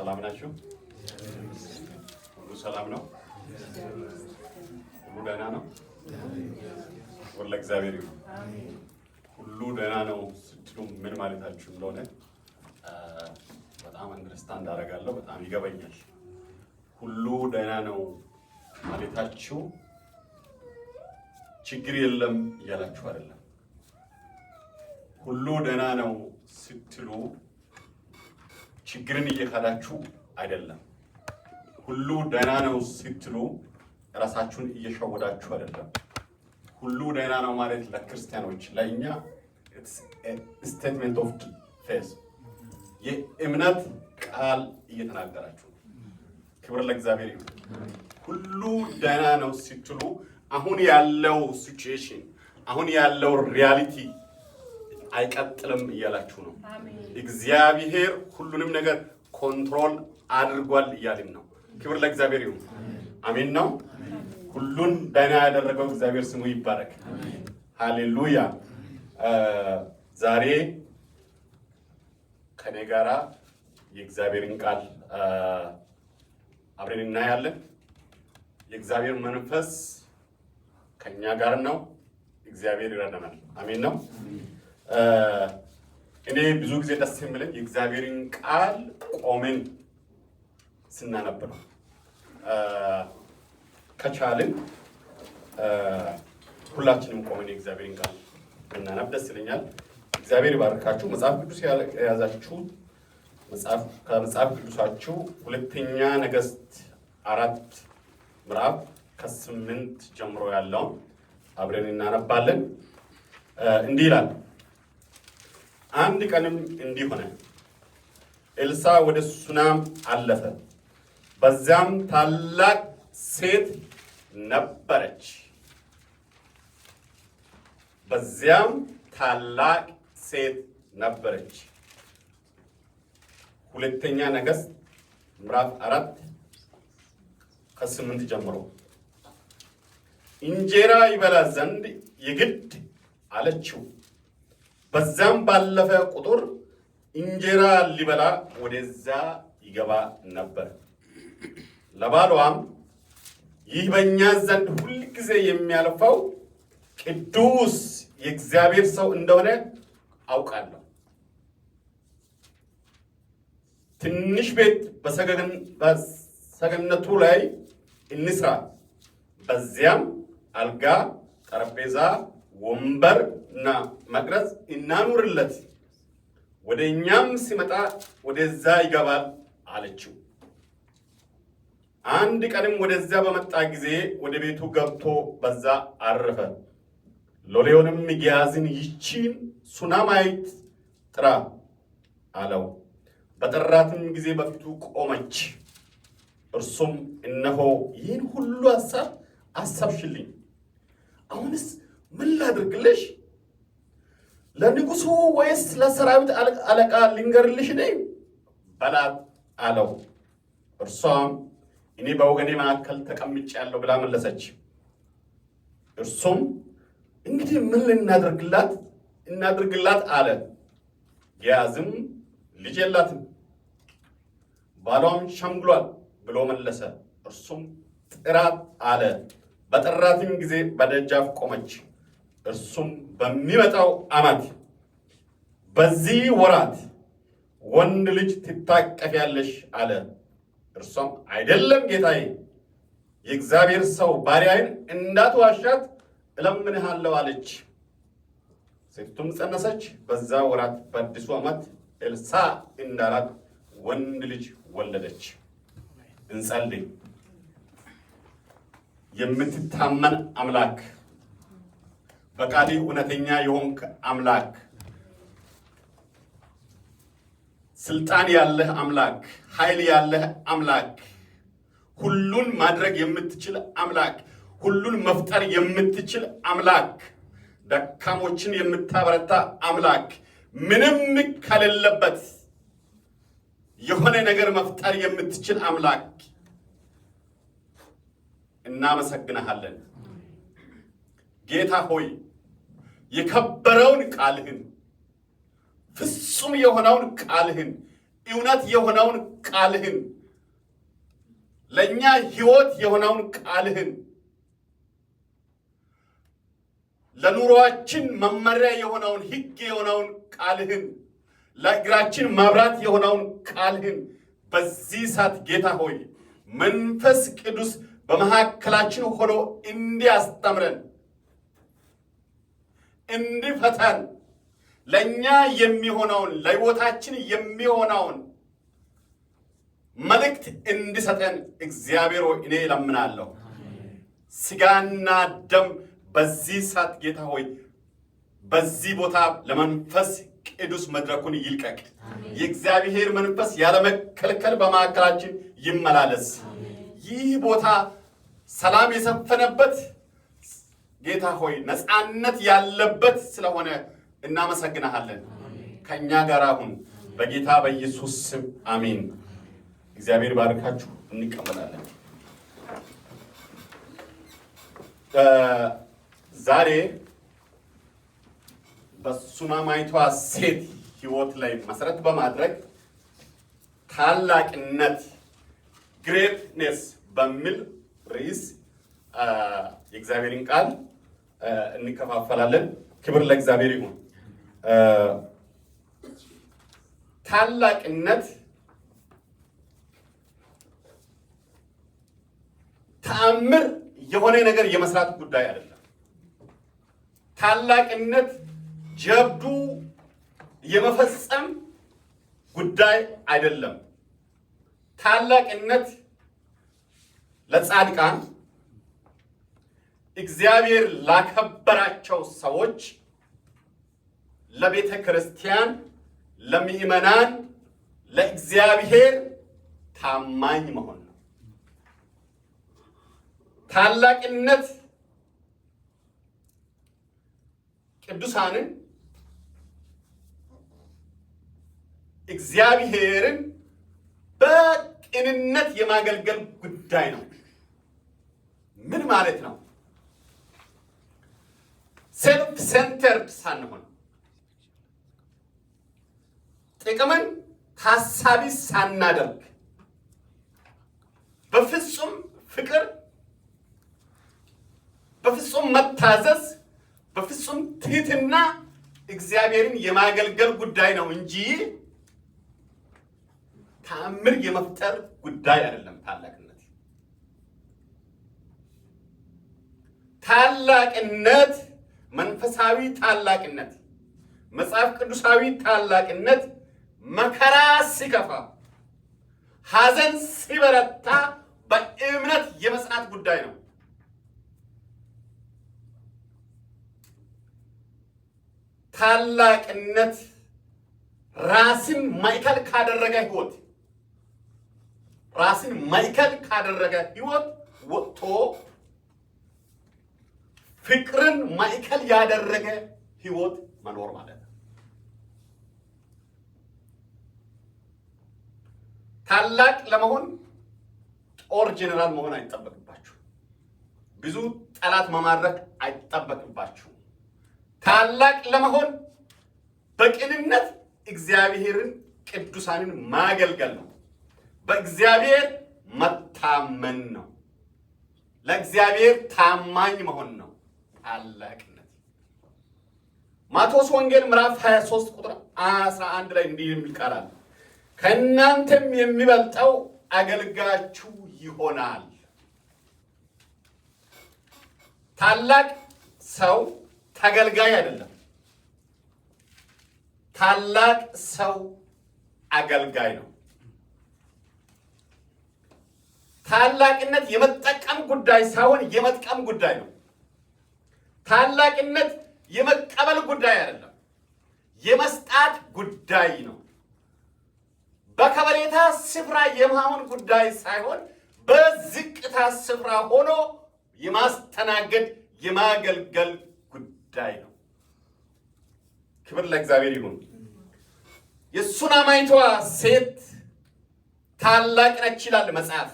ሰላም ናችሁ? ሁሉ ሰላም ነው? ሁሉ ደህና ነው? ወለ እግዚአብሔር ይሁን። ሁሉ ደህና ነው ስትሉ ምን ማለታችሁ እንደሆነ በጣም አንደርስታንድ አደርጋለሁ፣ በጣም ይገባኛል። ሁሉ ደህና ነው ማለታችሁ ችግር የለም እያላችሁ አይደለም። ሁሉ ደህና ነው ስትሉ ችግርን እየካዳችሁ አይደለም። ሁሉ ደህና ነው ስትሉ ራሳችሁን እየሸወዳችሁ አይደለም። ሁሉ ደህና ነው ማለት ለክርስቲያኖች ለእኛ ስቴትመንት ኦፍ ፌዝ የእምነት ቃል እየተናገራችሁ። ክብር ለእግዚአብሔር ይሁን። ሁሉ ደህና ነው ስትሉ አሁን ያለው ሲቹዌሽን አሁን ያለው ሪያሊቲ አይቀጥልም እያላችሁ ነው። እግዚአብሔር ሁሉንም ነገር ኮንትሮል አድርጓል እያልን ነው። ክብር ለእግዚአብሔር ይሁን። አሜን ነው። ሁሉን ደህና ያደረገው እግዚአብሔር ስሙ ይባረክ። ሃሌሉያ። ዛሬ ከኔ ጋራ የእግዚአብሔርን ቃል አብረን እናያለን። የእግዚአብሔር መንፈስ ከኛ ጋር ነው። እግዚአብሔር ይረዳናል። አሜን ነው። እኔ ብዙ ጊዜ ደስ የሚለኝ የእግዚአብሔርን ቃል ቆመን ስናነብ ነው። ከቻልን ሁላችንም ቆመን የእግዚአብሔርን ቃል እናነብ ደስ ይለኛል። እግዚአብሔር ይባርካችሁ። መጽሐፍ ቅዱስ የያዛችሁ ከመጽሐፍ ቅዱሳችሁ ሁለተኛ ነገሥት 4 ምዕራፍ ከ8 ጀምሮ ያለውን አብረን እናነባለን። እንዲህ ይላል። አንድ ቀንም እንዲህ ሆነ፣ ኤልሳዕ ወደ ሱናም አለፈ። በዚያም ታላቅ ሴት ነበረች። ሁለተኛ ነገሥት ምዕራፍ 4 ከ8 ጀምሮ። እንጀራ ይበላ ዘንድ የግድ አለችው። በዛም ባለፈ ቁጥር እንጀራ ሊበላ ወደዛ ይገባ ነበር። ለባሏም ይህ በእኛ ዘንድ ሁል ጊዜ የሚያልፈው ቅዱስ የእግዚአብሔር ሰው እንደሆነ አውቃለሁ። ትንሽ ቤት በሰገነቱ ላይ እንስራ፣ በዚያም አልጋ፣ ጠረጴዛ፣ ወንበር እና መቅረዝ እናኑርለት፣ ወደ እኛም ሲመጣ ወደዛ ይገባል አለችው። አንድ ቀንም ወደዚያ በመጣ ጊዜ ወደ ቤቱ ገብቶ በዛ አረፈ። ሎሌውንም ጊያዝን ይቺን ሱናማይት ጥራ አለው። በጠራትም ጊዜ በፊቱ ቆመች። እርሱም እነሆ ይህን ሁሉ ሐሳብ አሰብሽልኝ፣ አሁንስ ምን ላድርግልሽ? ለንጉሡ ወይስ ለሰራዊት አለቃ ልንገርልሽ ነኝ በላት አለው። እርሷም እኔ በወገኔ መካከል ተቀምጫለሁ ብላ መለሰች። እርሱም እንግዲህ ምን እናድርግላት አለ። ጊያዝም ልጅ የላትም፣ ባሏም ሸምግሏል ብሎ መለሰ። እርሱም ጥራት አለ። በጠራትም ጊዜ በደጃፍ ቆመች። እርሱም በሚመጣው ዓመት በዚህ ወራት ወንድ ልጅ ትታቀፊያለሽ አለ። እርሷም አይደለም ጌታዬ፣ የእግዚአብሔር ሰው ባሪያዬን እንዳትዋሻት እለምንሃለሁ አለች። ሴቲቱም ጸነሰች። በዛ ወራት በአዲሱ ዓመት ኤልሳዕ እንዳላት ወንድ ልጅ ወለደች። እንጸልይ። የምትታመን አምላክ፣ በቃልህ እውነተኛ የሆንክ አምላክ፣ ስልጣን ያለህ አምላክ፣ ኃይል ያለህ አምላክ፣ ሁሉን ማድረግ የምትችል አምላክ፣ ሁሉን መፍጠር የምትችል አምላክ፣ ደካሞችን የምታበረታ አምላክ፣ ምንም ከሌለበት የሆነ ነገር መፍጠር የምትችል አምላክ እናመሰግንሃለን። ጌታ ሆይ የከበረውን ቃልህን ፍጹም የሆነውን ቃልህን እውነት የሆነውን ቃልህን ለኛ ሕይወት የሆነውን ቃልህን ለኑሮአችን መመሪያ የሆነውን ሕግ የሆነውን ቃልህን ለእግራችን መብራት የሆነውን ቃልህን በዚህ ሰዓት ጌታ ሆይ መንፈስ ቅዱስ በመካከላችን ሆኖ እንዲያስተምረን እንዲፈታን ለኛ የሚሆነውን ለሕይወታችን የሚሆነውን መልእክት እንዲሰጠን እግዚአብሔር ሆይ እኔ እለምናለሁ። ሥጋና ደም በዚህ ሰዓት ጌታ ሆይ በዚህ ቦታ ለመንፈስ ቅዱስ መድረኩን ይልቀቅ። የእግዚአብሔር መንፈስ ያለመከልከል በመካከላችን ይመላለስ። ይህ ቦታ ሰላም የሰፈነበት ጌታ ሆይ ነፃነት ያለበት ስለሆነ እናመሰግናለን። ከእኛ ጋር አሁን በጌታ በኢየሱስ ስም አሜን። እግዚአብሔር ባርካችሁ። እንቀበላለን። ዛሬ በሱናማይቷ ሴት ሕይወት ላይ መሰረት በማድረግ ታላቅነት ግሬትነስ በሚል ርዕስ የእግዚአብሔርን ቃል እንከፋፈላለን። ክብር ለእግዚአብሔር ይሁን። ታላቅነት ተአምር የሆነ ነገር የመስራት ጉዳይ አይደለም። ታላቅነት ጀብዱ የመፈጸም ጉዳይ አይደለም። ታላቅነት ለጻድቃን እግዚአብሔር ላከበራቸው ሰዎች፣ ለቤተ ክርስቲያን፣ ለምእመናን፣ ለእግዚአብሔር ታማኝ መሆን ነው። ታላቅነት ቅዱሳንን እግዚአብሔርን በቅንነት የማገልገል ጉዳይ ነው። ምን ማለት ነው? ሴልፍ ሴንተርድ ሳንሆን ጥቅምን ታሳቢ ሳናደርግ በፍጹም ፍቅር፣ በፍጹም መታዘዝ፣ በፍጹም ትህትና እግዚአብሔርን የማገልገል ጉዳይ ነው እንጂ ተአምር የመፍጠር ጉዳይ አይደለም። ታላቅነት መንፈሳዊ ታላቅነት፣ መጽሐፍ ቅዱሳዊ ታላቅነት መከራ ሲከፋ፣ ሐዘን ሲበረታ በእምነት የመጽናት ጉዳይ ነው። ታላቅነት ራስን ማዕከል ካደረገ ሕይወት፣ ራስን ማዕከል ካደረገ ሕይወት ወጥቶ ፍቅርን ማዕከል ያደረገ ሕይወት መኖር ማለት ነው። ታላቅ ለመሆን ጦር ጄኔራል መሆን አይጠበቅባችሁ። ብዙ ጠላት መማረክ አይጠበቅባችሁ። ታላቅ ለመሆን በቅንነት እግዚአብሔርን ቅዱሳንን ማገልገል ነው። በእግዚአብሔር መታመን ነው። ለእግዚአብሔር ታማኝ መሆን ነው ታላቅነት። ማቴዎስ ወንጌል ምዕራፍ 23 ቁጥር 11 ላይ እንዲህ የሚል ቃል አለ። ከእናንተም የሚበልጠው አገልጋያችሁ ይሆናል። ታላቅ ሰው ተገልጋይ አይደለም። ታላቅ ሰው አገልጋይ ነው። ታላቅነት የመጠቀም ጉዳይ ሳይሆን የመጥቀም ጉዳይ ነው። ታላቅነት የመቀበል ጉዳይ አይደለም፣ የመስጣት ጉዳይ ነው። በከበሬታ ስፍራ የመሆን ጉዳይ ሳይሆን በዝቅታ ስፍራ ሆኖ የማስተናገድ የማገልገል ጉዳይ ነው። ክብር ለእግዚአብሔር ይሁን። የሱናማይቷ ሴት ታላቅ ነች ይላል መጽሐፍ።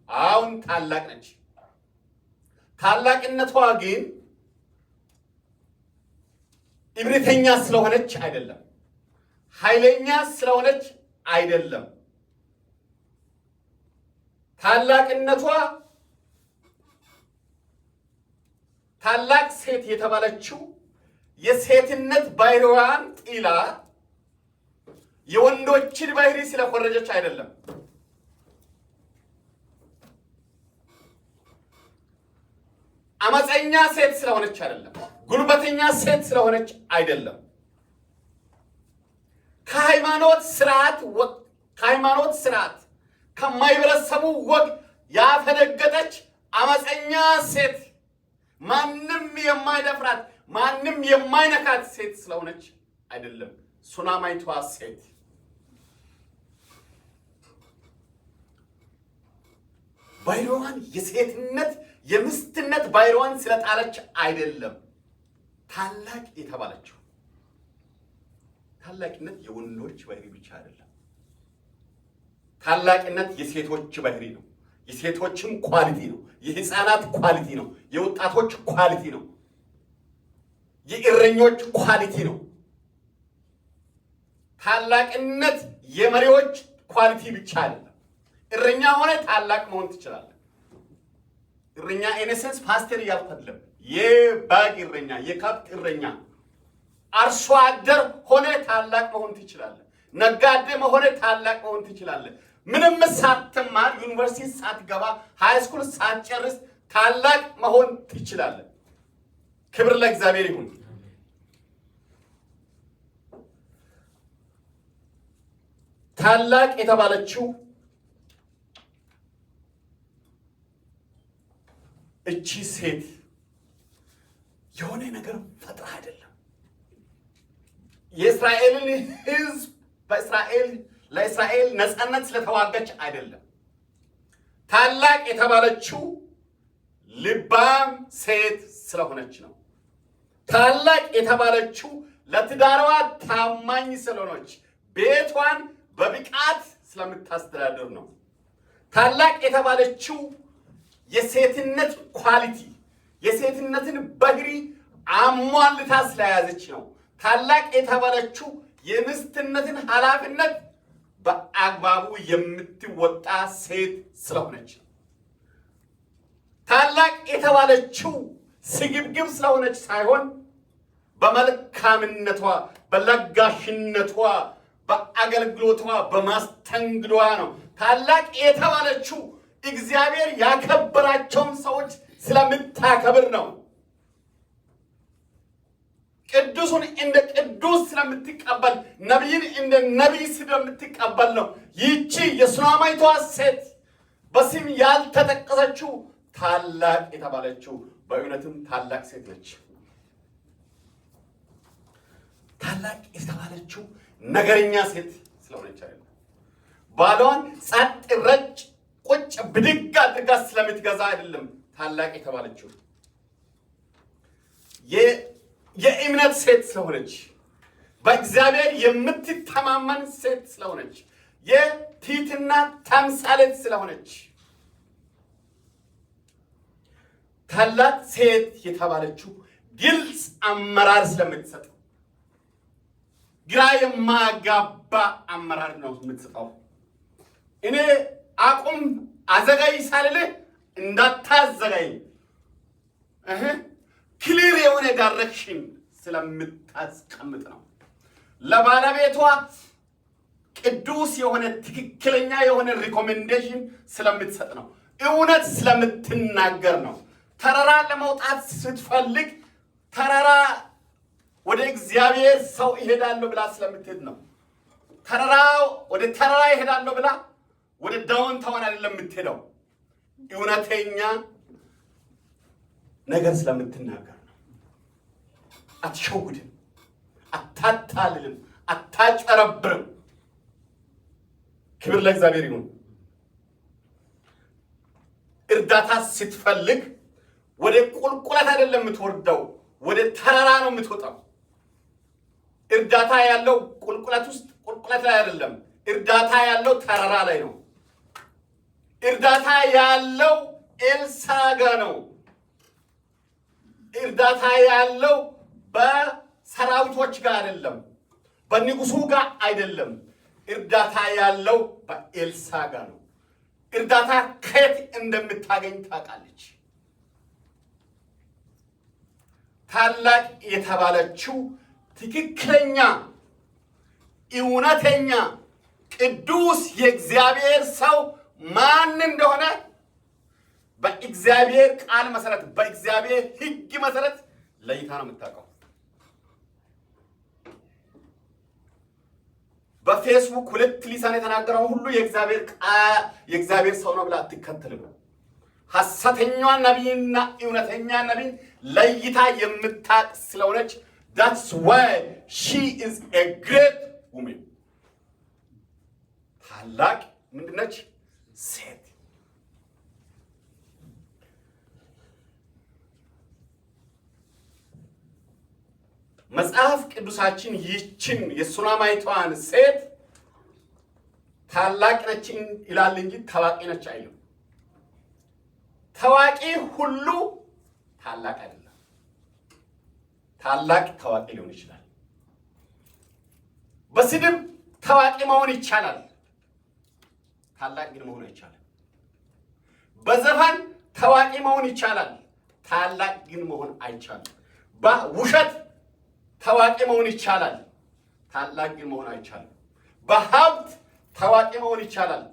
አሁን ታላቅ ነች። ታላቅነቷ ግን እብሪተኛ ስለሆነች አይደለም፣ ኃይለኛ ስለሆነች አይደለም። ታላቅነቷ ታላቅ ሴት የተባለችው የሴትነት ባህሪዋን ጥላ የወንዶችን ባህሪ ስለፈረጀች አይደለም። አመፀኛ ሴት ስለሆነች አይደለም። ጉልበተኛ ሴት ስለሆነች አይደለም። ከሃይማኖት ስርዓት ከማይበረሰቡ ወግ ያፈነገጠች አመፀኛ ሴት፣ ማንም የማይደፍራት ማንም የማይነካት ሴት ስለሆነች አይደለም። ሱናማይቷ ሴት ባህሪዋን የሴትነት የምስትነት ባህሪዋን ስለጣለች አይደለም ታላቅ የተባለችው። ታላቅነት የወንዶች ባህሪ ብቻ አይደለም። ታላቅነት የሴቶች ባህሪ ነው። የሴቶችም ኳሊቲ ነው። የህፃናት ኳሊቲ ነው። የወጣቶች ኳሊቲ ነው። የእረኞች ኳሊቲ ነው። ታላቅነት የመሪዎች ኳሊቲ ብቻ አይደለም። እረኛ ሆነ ታላቅ መሆን ትችላለህ። እረኛ ኢነሰንስ ፓስተር ያልፈለም የበግ እረኛ፣ የከብት እረኛ፣ አርሶ አደር ሆነ ታላቅ መሆን ትችላለህ። ነጋዴ ሆነ ታላቅ መሆን ትችላለህ። ምንም ሳትማር ዩኒቨርሲቲ ሳትገባ ሃይስኩል ሳትጨርስ ታላቅ መሆን ትችላለህ። ክብር ለእግዚአብሔር ይሁን። ታላቅ የተባለችው እቺ ሴት የሆነ ነገር ፈጥራ አይደለም። የእስራኤልን ሕዝብ ለእስራኤል ነፃነት ስለተዋጋች አይደለም። ታላቅ የተባለችው ልባም ሴት ስለሆነች ነው። ታላቅ የተባለችው ለትዳሯ ታማኝ ስለሆነች ቤቷን በብቃት ስለምታስተዳድር ነው። ታላቅ የተባለችው የሴትነት ኳሊቲ የሴትነትን ባህሪ አሟልታ ስለያዘች ነው። ታላቅ የተባለችው የሚስትነትን ኃላፊነት በአግባቡ የምትወጣ ሴት ስለሆነች ነው። ታላቅ የተባለችው ስግብግብ ስለሆነች ሳይሆን በመልካምነቷ፣ በለጋሽነቷ፣ በአገልግሎቷ፣ በማስተንግዷ ነው። ታላቅ የተባለችው እግዚአብሔር ያከበራቸውን ሰዎች ስለምታከብር ነው። ቅዱሱን እንደ ቅዱስ ስለምትቀበል፣ ነቢይን እንደ ነቢይ ስለምትቀበል ነው። ይህቺ የሱናማይቷ ሴት በስም ያልተጠቀሰችው ታላቅ የተባለችው በእውነትም ታላቅ ሴት ነች። ታላቅ የተባለችው ነገረኛ ሴት ስለሆነች አይደለም። ባሏን ጸጥ ረጭ ቁጭ ብድግ አድርጋ ስለምትገዛ አይደለም ታላቅ የተባለችው። የእምነት ሴት ስለሆነች፣ በእግዚአብሔር የምትተማመን ሴት ስለሆነች፣ የትህትና ተምሳሌት ስለሆነች፣ ታላቅ ሴት የተባለችው ግልጽ አመራር ስለምትሰጥ፣ ግራ የማያጋባ አመራር ነው የምትሰጠው። እኔ አቁም አዘጋይ ሳልልህ እንዳታዘጋይ ክሊር የሆነ ዳይሬክሽን ስለምታስቀምጥ ነው። ለባለቤቷ ቅዱስ የሆነ ትክክለኛ የሆነ ሪኮሜንዴሽን ስለምትሰጥ ነው። እውነት ስለምትናገር ነው። ተራራ ለመውጣት ስትፈልግ ተራራ ወደ እግዚአብሔር ሰው ይሄዳለሁ ብላ ስለምትሄድ ነው። ወደ ተራራ ይሄዳለሁ ብላ ወደ ዳውንታውን አይደለም የምትሄደው። እውነተኛ ነገር ስለምትናገር ነው። አትሸውድም፣ አታታልልም፣ አታጨረብርም። ክብር ለእግዚአብሔር ይሁን። እርዳታ ስትፈልግ ወደ ቁልቁለት አይደለም የምትወርደው፣ ወደ ተራራ ነው የምትወጣው። እርዳታ ያለው ቁልቁለት ውስጥ ቁልቁለት ላይ አይደለም። እርዳታ ያለው ተራራ ላይ ነው። እርዳታ ያለው ኤልሳ ጋር ነው። እርዳታ ያለው በሰራዊቶች ጋር አይደለም፣ በንጉሱ ጋር አይደለም። እርዳታ ያለው በኤልሳ ጋር ነው። እርዳታ ከየት እንደምታገኝ ታውቃለች። ታላቅ የተባለችው ትክክለኛ እውነተኛ ቅዱስ የእግዚአብሔር ሰው ማን እንደሆነ በእግዚአብሔር ቃል መሰረት በእግዚአብሔር ሕግ መሰረት ለይታ ነው የምታውቀው። በፌስቡክ ሁለት ሊሳን የተናገረው ሁሉ የእግዚአብሔር ሰው ነው ብላ አትከተልም። ሐሰተኛዋ ነቢይና እውነተኛ ነቢይ ለይታ የምታውቅ ስለሆነች that's why she is a great woman። ታላቅ ምንድነች? ሴት። መጽሐፍ ቅዱሳችን ይህችን የሱናማይቷን ሴት ታላቅ ነች ይላል እንጂ ታዋቂ ነች አይልም። ታዋቂ ሁሉ ታላቅ አይደለም። ታላቅ ታዋቂ ሊሆን ይችላል። በስድብ ታዋቂ መሆን ይቻላል። ታላቅ ግን መሆን አይቻልም። በዘፈን ታዋቂ መሆን ይቻላል። ታላቅ ግን መሆን አይቻልም። በውሸት ታዋቂ መሆን ይቻላል። ታላቅ ግን መሆን አይቻልም። በሀብት ታዋቂ መሆን ይቻላል።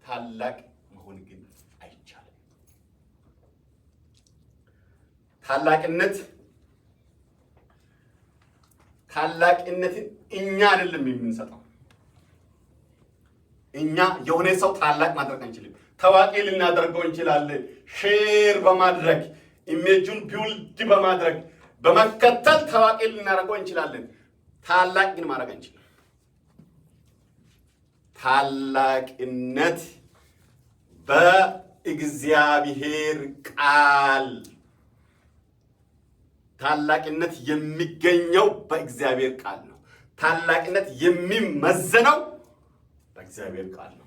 ታላቅ መሆን ግን አይቻልም። ታላቅነትን እኛ አይደለም የምንሰጠው። እኛ የሆነ ሰው ታላቅ ማድረግ አንችልም። ታዋቂ ልናደርገው እንችላለን። ሼር በማድረግ ኢሜጁን ቢውልድ በማድረግ በመከተል ታዋቂ ልናደርገው እንችላለን። ታላቅ ግን ማድረግ አንችልም። ታላቅነት በእግዚአብሔር ቃል ታላቅነት የሚገኘው በእግዚአብሔር ቃል ነው። ታላቅነት የሚመዘነው በእግዚአብሔር ቃል ነው።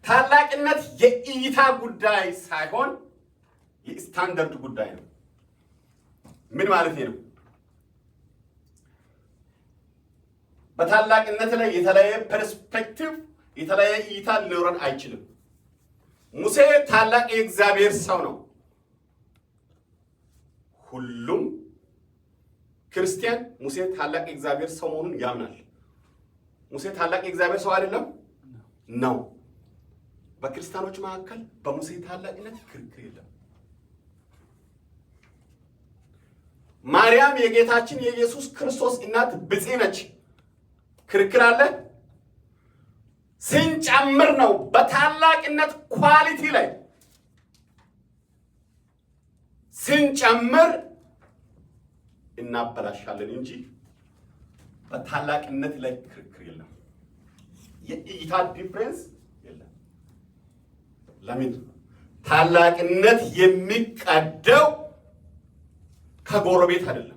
ታላቅነት የእይታ ጉዳይ ሳይሆን የስታንዳርድ ጉዳይ ነው። ምን ማለት ነው? በታላቅነት ላይ የተለያየ ፐርስፔክቲቭ የተለያየ እይታ ሊኖረን አይችልም። ሙሴ ታላቅ የእግዚአብሔር ሰው ነው። ሁሉም ክርስቲያን ሙሴ ታላቅ የእግዚአብሔር ሰው መሆኑን ያምናል። ሙሴ ታላቅ የእግዚአብሔር ሰው አይደለም ነው። በክርስቲያኖች መካከል በሙሴ ታላቅነት ክርክር የለም። ማርያም የጌታችን የኢየሱስ ክርስቶስ እናት ብፅዕት ነች። ክርክር አለ? ስንጨምር ነው በታላቅነት ኳሊቲ ላይ ስንጨምር እናበላሻለን እንጂ በታላቅነት ላይ ክርክር የለም። የእይታ ዲፍረንስ የለም። ለምን? ታላቅነት የሚቀደው ከጎረቤት አይደለም።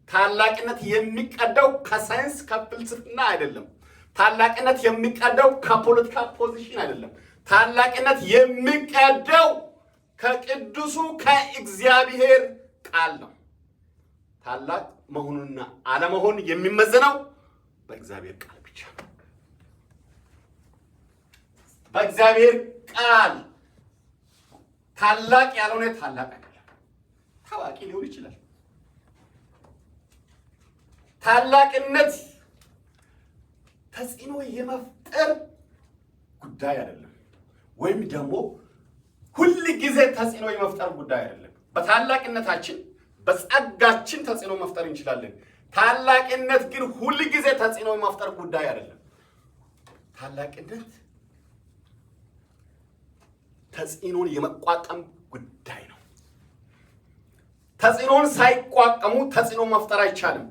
ታላቅነት የሚቀደው ከሳይንስ ከፍልስፍና አይደለም። ታላቅነት የሚቀደው ከፖለቲካ ፖዚሽን አይደለም። ታላቅነት የሚቀደው ከቅዱሱ ከእግዚአብሔር ቃል ነው። ታላቅ መሆኑና አለመሆን የሚመዘነው በእግዚአብሔር ቃል ብቻ ነው። በእግዚአብሔር ቃል ታላቅ ያልሆነ ታላቅ አይደለም። ታዋቂ ሊሆን ይችላል። ታላቅነት ተጽዕኖ የመፍጠር ጉዳይ አይደለም፣ ወይም ደግሞ ሁል ጊዜ ተጽዕኖ የመፍጠር ጉዳይ አይደለም። በታላቅነታችን በጸጋችን ተጽዕኖ መፍጠር እንችላለን። ታላቅነት ግን ሁል ጊዜ ተጽዕኖ የመፍጠር ጉዳይ አይደለም። ታላቅነት ተጽዕኖን የመቋቋም ጉዳይ ነው። ተጽዕኖን ሳይቋቋሙ ተጽዕኖ መፍጠር አይቻልም።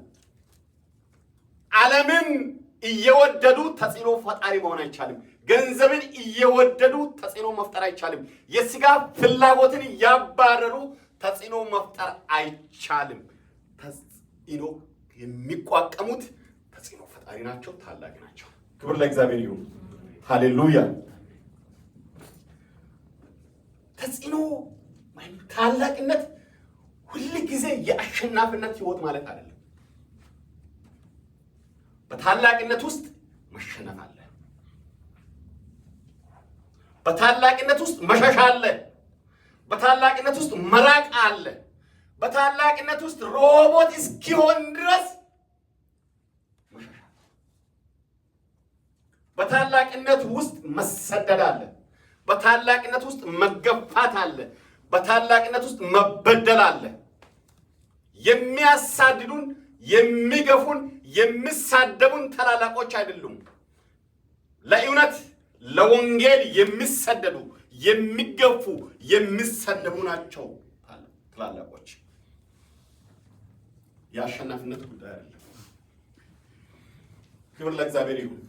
ዓለምን እየወደዱ ተጽዕኖ ፈጣሪ መሆን አይቻልም። ገንዘብን እየወደዱ ተጽዕኖ መፍጠር አይቻልም። የሥጋ ፍላጎትን እያባረሩ ተጽዕኖ መፍጠር አይቻልም። ተጽዕኖ የሚቋቋሙት ተጽዕኖ ፈጣሪ ናቸው፣ ታላቅ ናቸው። ክብር ለእግዚአብሔር ይሁን። ሃሌሉያ። ተጽዕኖ ታላቅነት ሁል ጊዜ የአሸናፊነት ህይወት ማለት አይደለም። በታላቅነት ውስጥ መሸነፍ አለ። በታላቅነት ውስጥ መሸሽ አለ። በታላቅነት ውስጥ መራቅ አለ። በታላቅነት ውስጥ ሮቦት እስኪሆን ድረስ መሸሽ አለ። በታላቅነት ውስጥ መሰደድ አለ። በታላቅነት ውስጥ መገፋት አለ። በታላቅነት ውስጥ መበደል አለ። የሚያሳድዱን፣ የሚገፉን፣ የሚሳደቡን ታላላቆች አይደሉም። ለእውነት ለወንጌል የሚሰደዱ፣ የሚገፉ፣ የሚሰደቡ ናቸው ታላላቆች። የአሸናፊነት ጉዳይ አይደለም። ክብር ለእግዚአብሔር ይሁን።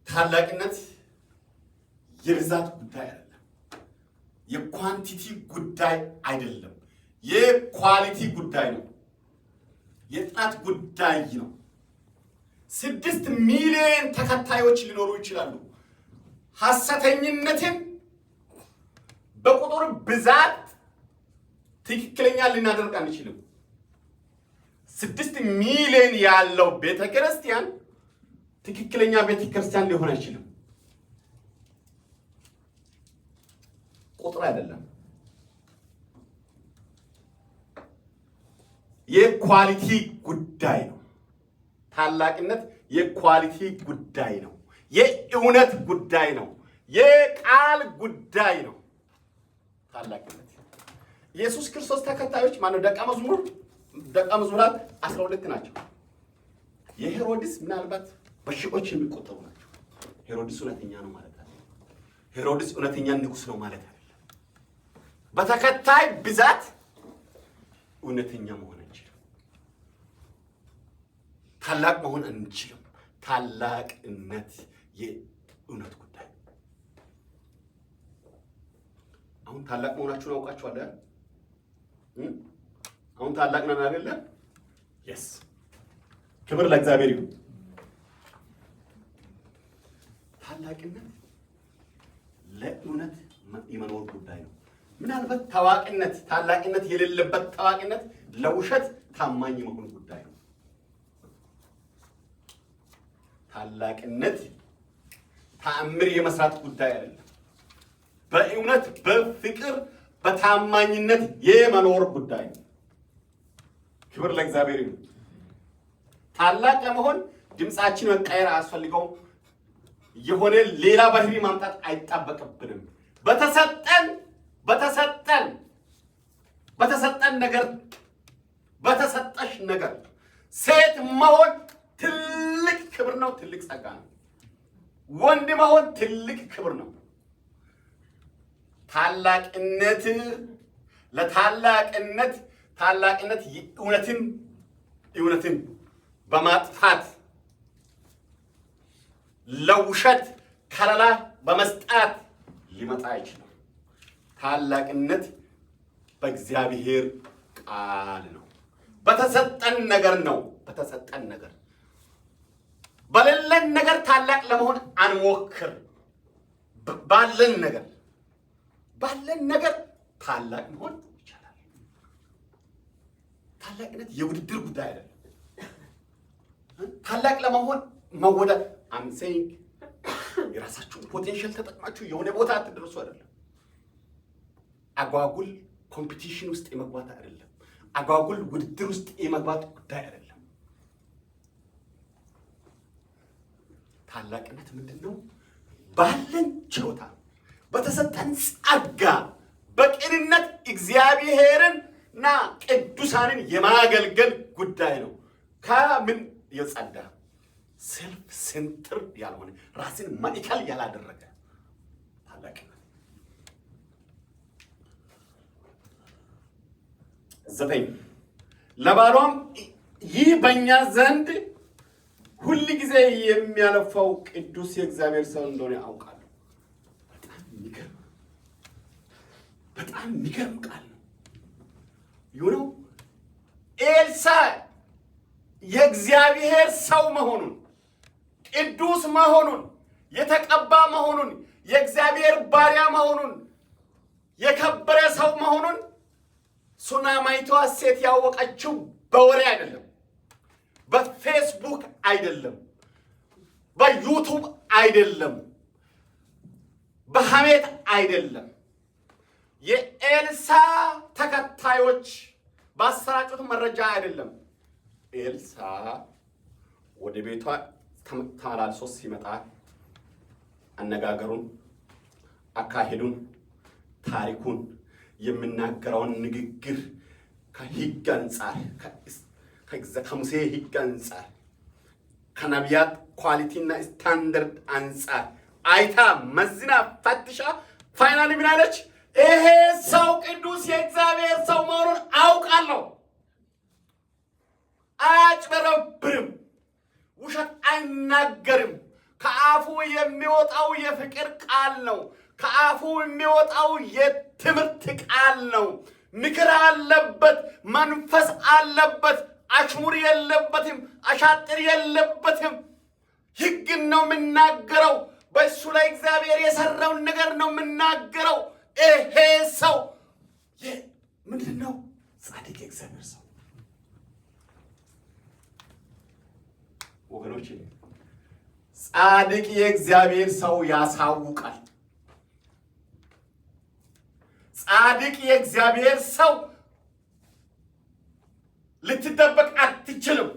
ታላቅነት የብዛት ጉዳይ አይደለም። የኳንቲቲ ጉዳይ አይደለም። የኳሊቲ ጉዳይ ነው። የጥራት ጉዳይ ነው። 6 ሚሊዮን ተከታዮች ሊኖሩ ይችላሉ። ሐሰተኝነትን በቁጥር ብዛት ትክክለኛ ልናደርግ አንችልም። 6 ሚሊዮን ያለው ቤተክርስቲያን ትክክለኛ ቤተክርስቲያን ሊሆን አይችልም። ቁጥር አይደለም። የኳሊቲ ጉዳይ ነው። ታላቅነት የኳሊቲ ጉዳይ ነው። የእውነት ጉዳይ ነው። የቃል ጉዳይ ነው። ታላቅነት ኢየሱስ ክርስቶስ ተከታዮች ማነው? ደቀ መዝሙራት 12 ናቸው። የሄሮድስ ምናልባት በሺዎች የሚቆጠሩ ናቸው። ሄሮድስ እውነተኛ ነው ማለት አይደለም። ሄሮድስ እውነተኛ ንጉሥ ነው ማለት አይደለም። በተከታይ ብዛት እውነተኛ መሆን አንችልም። ታላቅ መሆን አንችልም። ታላቅነት የእውነት ጉዳይ። አሁን ታላቅ መሆናችሁን አውቃችኋል አይደል? አሁን ታላቅ ነን አይደለ? yes ክብር ለእግዚአብሔር ይሁን። ታላቅነት ለእውነት የመኖር ጉዳይ ነው። ምናልባት ታላቅነት የሌለበት ታዋቂነት ለውሸት ታማኝ መሆን ጉዳይ ነው። ታላቅነት ተአምር የመስራት ጉዳይ አይደለም። በእውነት በፍቅር በታማኝነት የመኖር ጉዳይ ነው። ክብር ለእግዚአብሔር ይሁን። ታላቅ ለመሆን ድምፃችን መቀየር አያስፈልገውም። የሆነ ሌላ ባህሪ ማምጣት አይጣበቅብንም። በተሰጠን ነገር በተሰጠሽ ነገር ሴት መሆን ትልቅ ክብር ነው። ትልቅ ጸጋ ነው። ወንድ መሆን ትልቅ ክብር ነው። ታላቅነት እውነትን በማጥፋት ለውሸት ከለላ በመስጣት ሊመጣ አይችልም። ታላቅነት በእግዚአብሔር ቃል ነው። በተሰጠን ነገር ነው። በተሰጠን ነገር በሌለን ነገር ታላቅ ለመሆን አንሞክር። ባለን ነገር ታላቅ መሆን ይቻላል። ታላቅነት የውድድር ጉዳይ አይደለም። ታላቅ ለመሆን መወዳደር አንሴይንግ የራሳችሁን ፖቴንሻል ተጠቅማችሁ የሆነ ቦታ አትደርሱ አይደለም። አጓጉል ኮምፒቲሽን ውስጥ የመግባት አይደለም። አጓጉል ውድድር ውስጥ የመግባት ጉዳይ አይደለም። ታላቅነት ምንድነው? ባለን ችሎታ በተሰጠን ጸጋ በቅንነት እግዚአብሔርንና ቅዱሳንን የማገልገል ጉዳይ ነው። ከምን የጸዳ ሰልፍ ሴንተር ያልሆነ ራስን ማዕከል ያላደረገ ታላቅነት። 9 ለባሏም ይህ በእኛ ዘንድ ሁል ጊዜ የሚያለፋው ቅዱስ የእግዚአብሔር ሰው እንደሆነ አውቃለሁ። በጣም የሚገርም ቃል ነው። ይሁነው ኤልሳ የእግዚአብሔር ሰው መሆኑን፣ ቅዱስ መሆኑን፣ የተቀባ መሆኑን፣ የእግዚአብሔር ባሪያ መሆኑን፣ የከበረ ሰው መሆኑን ሱናማይቷ ሴት ያወቀችው በወሬ አይደለም፣ በፌስቡክ አይደለም፣ በዩቱብ አይደለም፣ በሐሜት አይደለም። የኤልሳ ተከታዮች ባሰራጩት መረጃ አይደለም። ኤልሳ ወደ ቤቷ ተመላልሶ ሲመጣ አነጋገሩን፣ አካሄዱን፣ ታሪኩን፣ የምናገረውን ንግግር ከሕግ አንጻር ከሙሴ ሕግ አንጻር ከነቢያት ኳሊቲና ስታንዳርድ አንጻር አይታ መዝና ፈትሻ ፋይናሊ ምን አለች? ይሄ ሰው ቅዱስ የእግዚአብሔር ሰው መሆኑን አውቃለሁ። አያጭበረብርም፣ ውሸት አይናገርም። ከአፉ የሚወጣው የፍቅር ቃል ነው። ከአፉ የሚወጣው የትምህርት ቃል ነው። ምክር አለበት፣ መንፈስ አለበት። አሽሙር የለበትም፣ አሻጥር የለበትም። ሕግን ነው የምናገረው። በእሱ ላይ እግዚአብሔር የሰራውን ነገር ነው የምናገረው። ይሄ ሰው ምንድን ነው? ጻድቅ የእግዚአብሔር ሰው። ወገኖች፣ ጻድቅ የእግዚአብሔር ሰው ያሳውቃል። ጻድቅ የእግዚአብሔር ሰው ልትደበቅ አትችልም።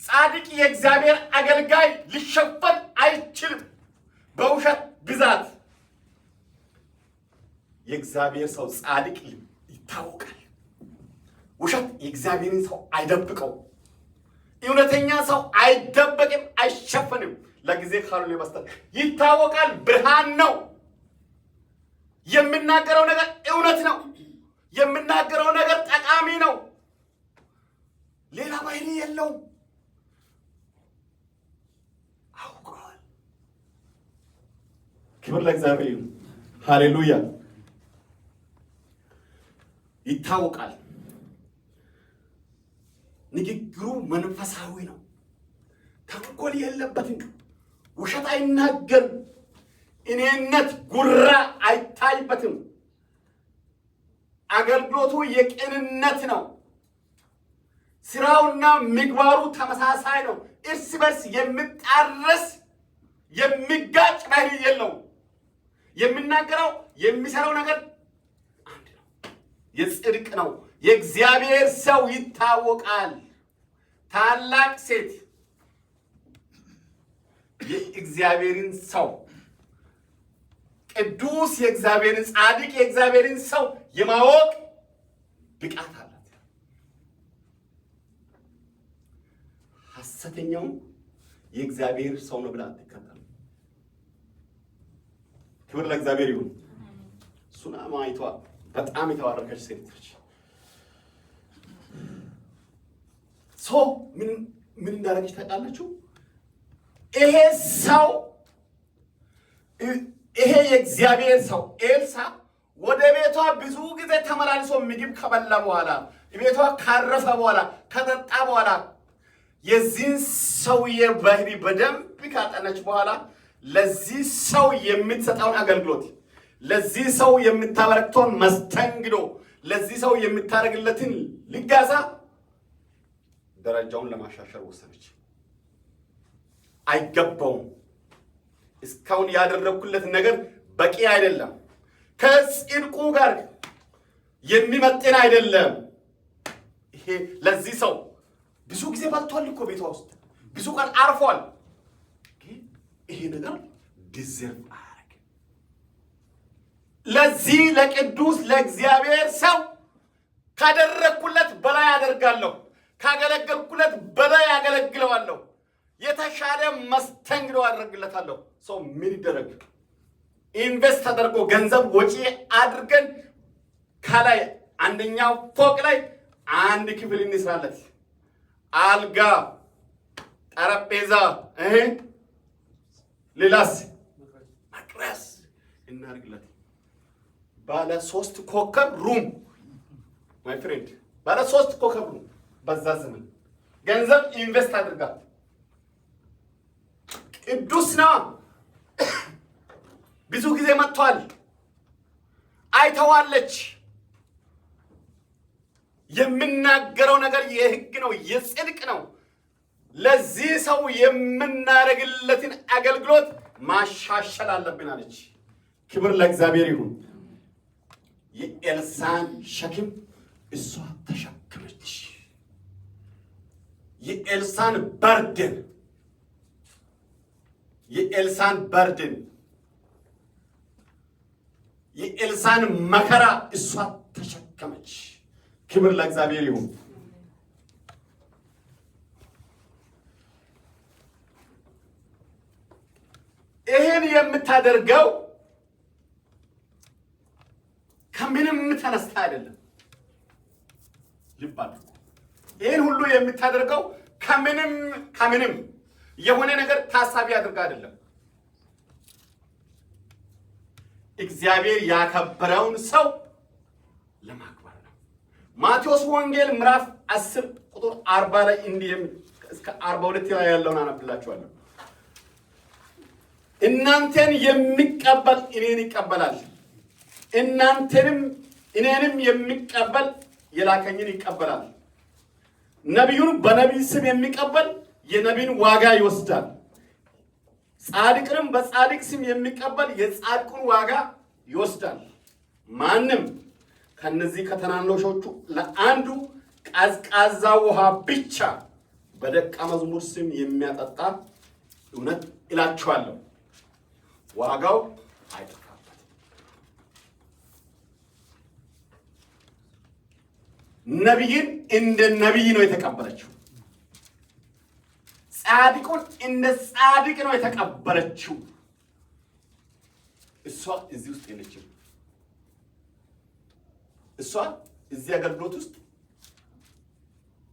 ጻድቅ የእግዚአብሔር አገልጋይ ሊሸፈን አይችልም በውሸት ብዛት። የእግዚአብሔር ሰው ጻድቅ ይታወቃል። ውሸት የእግዚአብሔርን ሰው አይደብቀው። እውነተኛ ሰው አይደበቅም፣ አይሸፈንም። ለጊዜ ካልሆነ በስተቀር ይታወቃል። ብርሃን ነው። የምናገረው ነገር እውነት ነው። የምናገረው ነገር ጠቃሚ ነው። ሌላ ባህሪ የለውም። አውቀዋል። ክብር ለእግዚአብሔር ይሁን። ሃሌሉያ። ይታወቃል። ንግግሩ መንፈሳዊ ነው። ተንኮል የለበትም። ውሸት አይናገርም። እኔነት፣ ጉራ አይታይበትም። አገልግሎቱ የቅንነት ነው። ስራውና ምግባሩ ተመሳሳይ ነው። እርስ በርስ የሚጣረስ የሚጋጭ ባህሪ የለውም። የሚናገረው የሚሰራው ነገር አንድ ነው። የጽድቅ ነው። የእግዚአብሔር ሰው ይታወቃል። ታላቅ ሴት የእግዚአብሔርን ሰው ቅዱስ የእግዚአብሔርን ጻድቅ የእግዚአብሔርን ሰው የማወቅ ብቃት አላት። ሐሰተኛው የእግዚአብሔር ሰው ነው ብላ አትከተል። ክብር ለእግዚአብሔር ይሁን። ሱናማይቷ በጣም የተባረከች ሴት ነች። ሰው ምን እንዳደረገች ታውቃላችሁ? ይሄ የእግዚአብሔር ሰው ኤልሳ ወደ ቤቷ ብዙ ጊዜ ተመላልሶ ምግብ ከበላ በኋላ ቤቷ ካረፈ በኋላ ከጠጣ በኋላ የዚህን ሰውዬ ባህሪ በደንብ ካጠነች በኋላ ለዚህ ሰው የምትሰጠውን አገልግሎት፣ ለዚህ ሰው የምታበረክተውን መስተንግዶ፣ ለዚህ ሰው የምታደርግለትን ልጋሳ ደረጃውን ለማሻሻል ወሰነች። አይገባውም። እስካሁን ያደረኩለት ነገር በቂ አይደለም። ከጽድቁ ጋር የሚመጥን አይደለም። ይሄ ለዚህ ሰው ብዙ ጊዜ በልቷል እኮ ቤቷ ውስጥ ብዙ ቀን አርፏል። ይሄ ነገር ዲዘርቭ አያደርግ። ለዚህ ለቅዱስ ለእግዚአብሔር ሰው ካደረኩለት በላይ አደርጋለሁ፣ ካገለገልኩለት በላይ ያገለግለዋለሁ፣ የተሻለ መስተንግዶ አደርግለታለሁ። ሰው ምን ይደረግ? ኢንቨስት ተደርጎ ገንዘብ ወጪ አድርገን ከላይ አንደኛው ፎቅ ላይ አንድ ክፍል እንስራለት፣ አልጋ፣ ጠረጴዛ፣ ሌላስ መቅረስ እናድርግለት። ባለ 3 ኮከብ ሩም ማይ ፍሬንድ፣ ባለ 3 ኮከብ ሩም በዛ ዘመን ገንዘብ ኢንቨስት አድርጋት። ቅዱስ ነው። ብዙ ጊዜ መጥቷል፣ አይተዋለች። የምናገረው ነገር የሕግ ነው፣ የጽድቅ ነው። ለዚህ ሰው የምናደርግለትን አገልግሎት ማሻሻል አለብን አለች። ክብር ለእግዚአብሔር ይሁን። የኤልሳን ሸክም እሷ ተሸከመች። የኤልሳን በርደን የኤልሳን መከራ እሷ ተሸከመች። ክብር ለእግዚአብሔር ይሁን። ይህን የምታደርገው ከምንም ተነስታ አይደለም። ልብ አድርጉ። ይህን ሁሉ የምታደርገው ከምንም የሆነ ነገር ታሳቢ አድርጋ አይደለም። እግዚአብሔር ያከበረውን ሰው ለማክበር ነው። ማቴዎስ ወንጌል ምዕራፍ 10 ቁጥር 40 ላይ እንዲህ እስከ 42 ላይ ያለውን አነብላችኋለሁ። እናንተን የሚቀበል እኔን ይቀበላል፣ እኔንም የሚቀበል የላከኝን ይቀበላል። ነቢዩን በነቢይ ስም የሚቀበል የነቢይን ዋጋ ይወስዳል። ጻድቅንም በጻድቅ ስም የሚቀበል የጻድቁን ዋጋ ይወስዳል። ማንም ከነዚህ ከተናናሾቹ ለአንዱ ቀዝቃዛ ውሃ ብቻ በደቀ መዝሙር ስም የሚያጠጣ እውነት እላችኋለሁ ዋጋው አይጠፋበትም። ነቢይን እንደ ነቢይ ነው የተቀበለችው። ጻድቁን እንደ ጻድቅ ነው የተቀበለችው። እሷ እዚህ ውስጥ የለችም። እሷ እዚህ አገልግሎት ውስጥ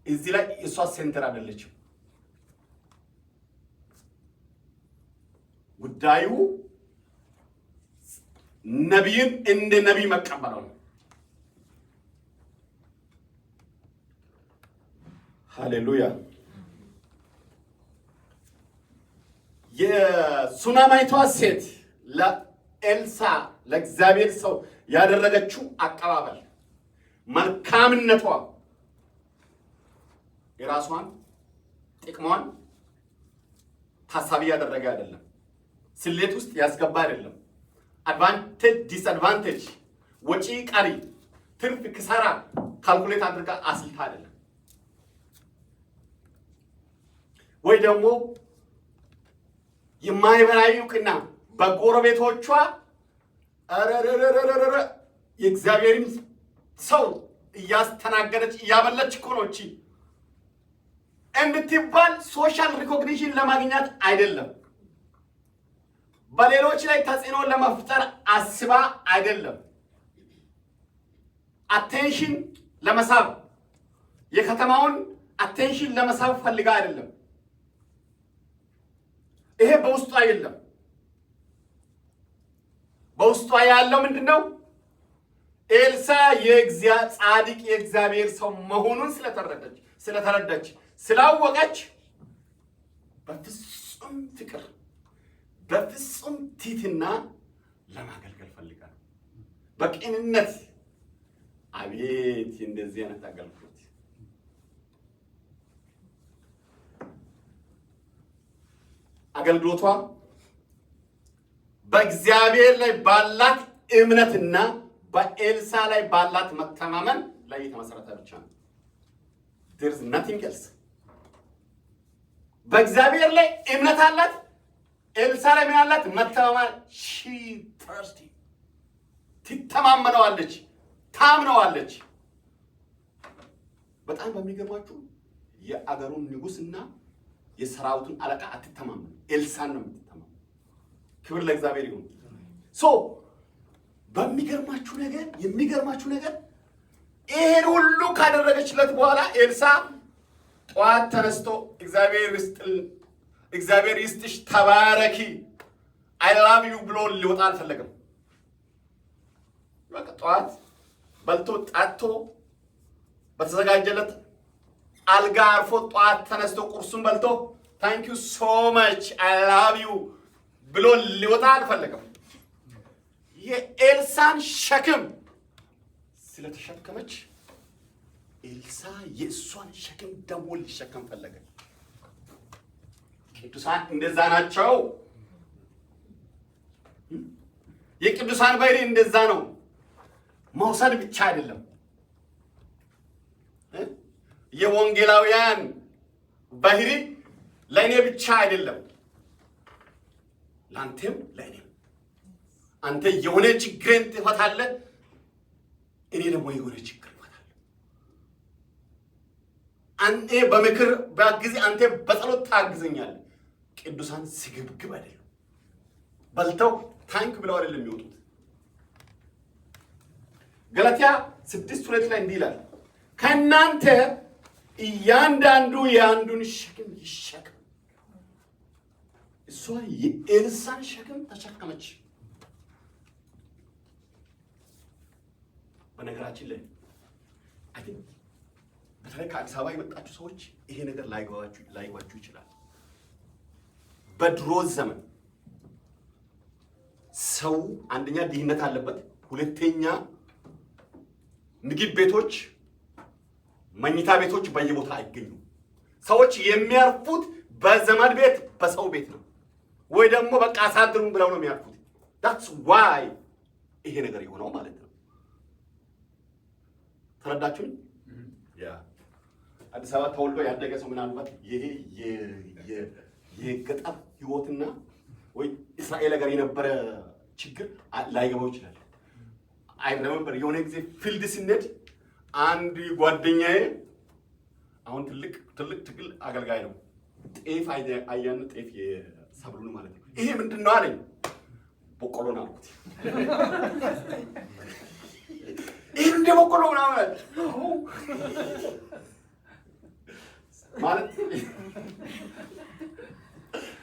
እዚህ ላይ እሷ ሴንተር አይደለችም። ጉዳዩ ነቢይን እንደ ነቢይ መቀበል ነው። ሃሌሉያ። የሱናማይቷ ሴት ለኤልሳ ለእግዚአብሔር ሰው ያደረገችው አቀባበል መልካምነቷ የራሷን ጥቅሟን ታሳቢ ያደረገ አይደለም። ስሌት ውስጥ ያስገባ አይደለም። አድቫንቴጅ ዲስአድቫንቴጅ፣ ወጪ ቀሪ፣ ትርፍ ክሳራ ካልኩሌት አድርጋ አስልታ አይደለም። ወይ ደግሞ የማይበራዊ እውቅና በጎረቤቶቿ የእግዚአብሔርን ሰው እያስተናገደች እያበለች እኮ ነው እቺ እንድትባል ሶሻል ሪኮግኒሽን ለማግኘት አይደለም። በሌሎች ላይ ተጽዕኖ ለመፍጠር አስባ አይደለም። አቴንሽን ለመሳብ የከተማውን አቴንሽን ለመሳብ ፈልጋ አይደለም። ይሄ በውስጧ የለም። በውስጧ ያለው ምንድነው? ኤልሳ ጻድቅ የእግዚአብሔር ሰው መሆኑን ስለተረዳች ስላወቀች በፍጹም ፍቅር በፍጹም ትህትና ለማገልገል ፈልጋ ነው። በቅንነት አቤት እንደዚህ አይነት አገልግሎት አገልግሎቷ በእግዚአብሔር ላይ ባላት እምነትና በኤልሳ ላይ ባላት መተማመን ላይ የተመሰረተ ብቻ ነው። there's nothing else። በእግዚአብሔር ላይ እምነት አላት። ኤልሳ ላይ ምን አላት? መተማመን። she trusting ትተማመነዋለች፣ ታምነዋለች። በጣም በሚገርማችሁ የአገሩን ንጉስና የሰራዊቱን አለቃ አትተማመን፣ ኤልሳን ነው የምትተማመን። ክብር ለእግዚአብሔር ይሁን። የሚገርማችሁ ነገር ይሄን ሁሉ ካደረገችለት በኋላ ኤልሳ ጠዋት ተነስቶ እግዚአብሔር ይስጥሽ ተባረኪ አይ ላቭ ዩ ብሎ ሊወጣ አልፈለገም። በቃ ጠዋት በልቶ ጣቶ በተዘጋጀለት አልጋ አርፎ ጠዋት ተነስቶ ቁርሱን በልቶ ታንክ ዩ ሶ ማች አይ ላቭ ዩ ብሎ ሊወጣ አልፈለገም። የኤልሳን ሸክም ስለተሸከመች ኤልሳ የእሷን ሸክም ደግሞ ሊሸከም ፈለገ። ቅዱሳን እንደዛ ናቸው። የቅዱሳን ባህሪ እንደዛ ነው። መውሰድ ብቻ አይደለም። የወንጌላውያን ባህሪ ለእኔ ብቻ አይደለም፣ ለአንተም ለእኔም። አንተ የሆነ ችግርን ትፈታለህ፣ እኔ ደግሞ የሆነ ችግር እፈታለሁ። አንተ በምክር በጊዜ አንተ በጸሎት ታግዘኛለህ። ቅዱሳን ስግብግብ አይደለም። በልተው ታንክ ብለው አይደለም የሚወጡት። ገላትያ 6:2 ላይ እንዲህ ይላል፣ ከእናንተ እያንዳንዱ የአንዱን ሸክም ይሸከም። እሷ የኤልሳን ሸክም ተሸከመች። በነገራችን ላይ በተለይ ከአዲስ አበባ የመጣችሁ ሰዎች ይሄ ነገር ላይገባችሁ ይችላል። በድሮ ዘመን ሰው አንደኛ ድህነት አለበት፣ ሁለተኛ ምግብ ቤቶች፣ መኝታ ቤቶች በየቦታ አይገኙም። ሰዎች የሚያርፉት በዘመድ ቤት፣ በሰው ቤት ነው፣ ወይ ደግሞ በቃ አሳድሩን ብለው ነው የሚያርፉት። that's why ይሄ ነገር የሆነው ማለት ነው። ተረዳችሁኝ? ያ አዲስ አበባ ተወልዶ ያደገ ሰው ምናልባት ይሄ የገጠር ህይወትና ወይ እስራኤል ሀገር የነበረ ችግር ላይገባው ይችላል። አይ ሪሜምበር የሆነ ጊዜ ፊልድ ስንሄድ አንድ ጓደኛዬ አሁን ትልቅ አገልጋይ ነው። ጤፍ አያን ጤፍ የሰብሉን ማለት ነው። ይሄ ምንድነው አለኝ። በቆሎ ነው አልኩት። ይሄ እንደ በቆሎ ነው ማለት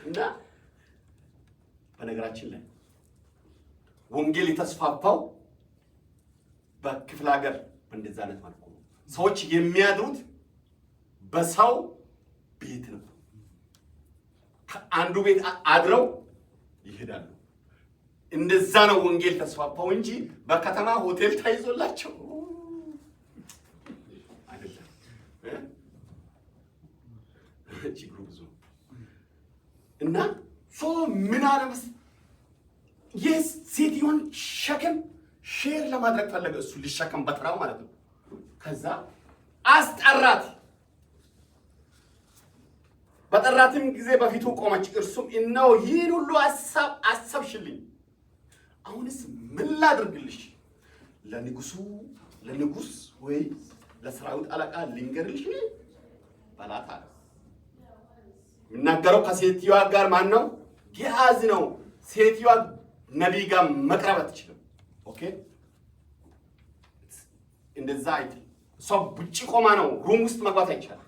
እና በነገራችን ላይ ወንጌል የተስፋፋው በክፍለ ሀገር እንደዛ አይነት መልኩ ነው። ሰዎች የሚያድሩት በሰው ቤት ነው። አንዱ ቤት አድረው ይሄዳሉ። እንደዛ ነው ወንጌል ተስፋፋው እንጂ በከተማ ሆቴል ታይዞላቸው አይደለም። ችግሩ ብዙ እና ምን አለመስ የሴትዮን ሸክም ሼር ለማድረግ ፈለገ። እሱ ሊሸከም በተራው ማለት ነው። ከዛ አስጠራት። በጠራትም ጊዜ በፊቱ ቆመች። እርሱም እነሆ ይህን ሁሉ አሰብሽልኝ፣ አሁንስ ምን ላድርግልሽ? ለንጉሥ ወይ ለሰራዊት አለቃ ልንገርልሽ በላት አለ። የሚናገረው ከሴትዮዋ ጋር ማን ነው? ጌሃዝ ነው። ሴትዮዋ ነቢይ ጋር መቅረብ አትችልም። ኦኬ፣ እንደዛ አይደል። እሷ ውጪ ቆማ ነው፣ ሩም ውስጥ መግባት አይቻልም።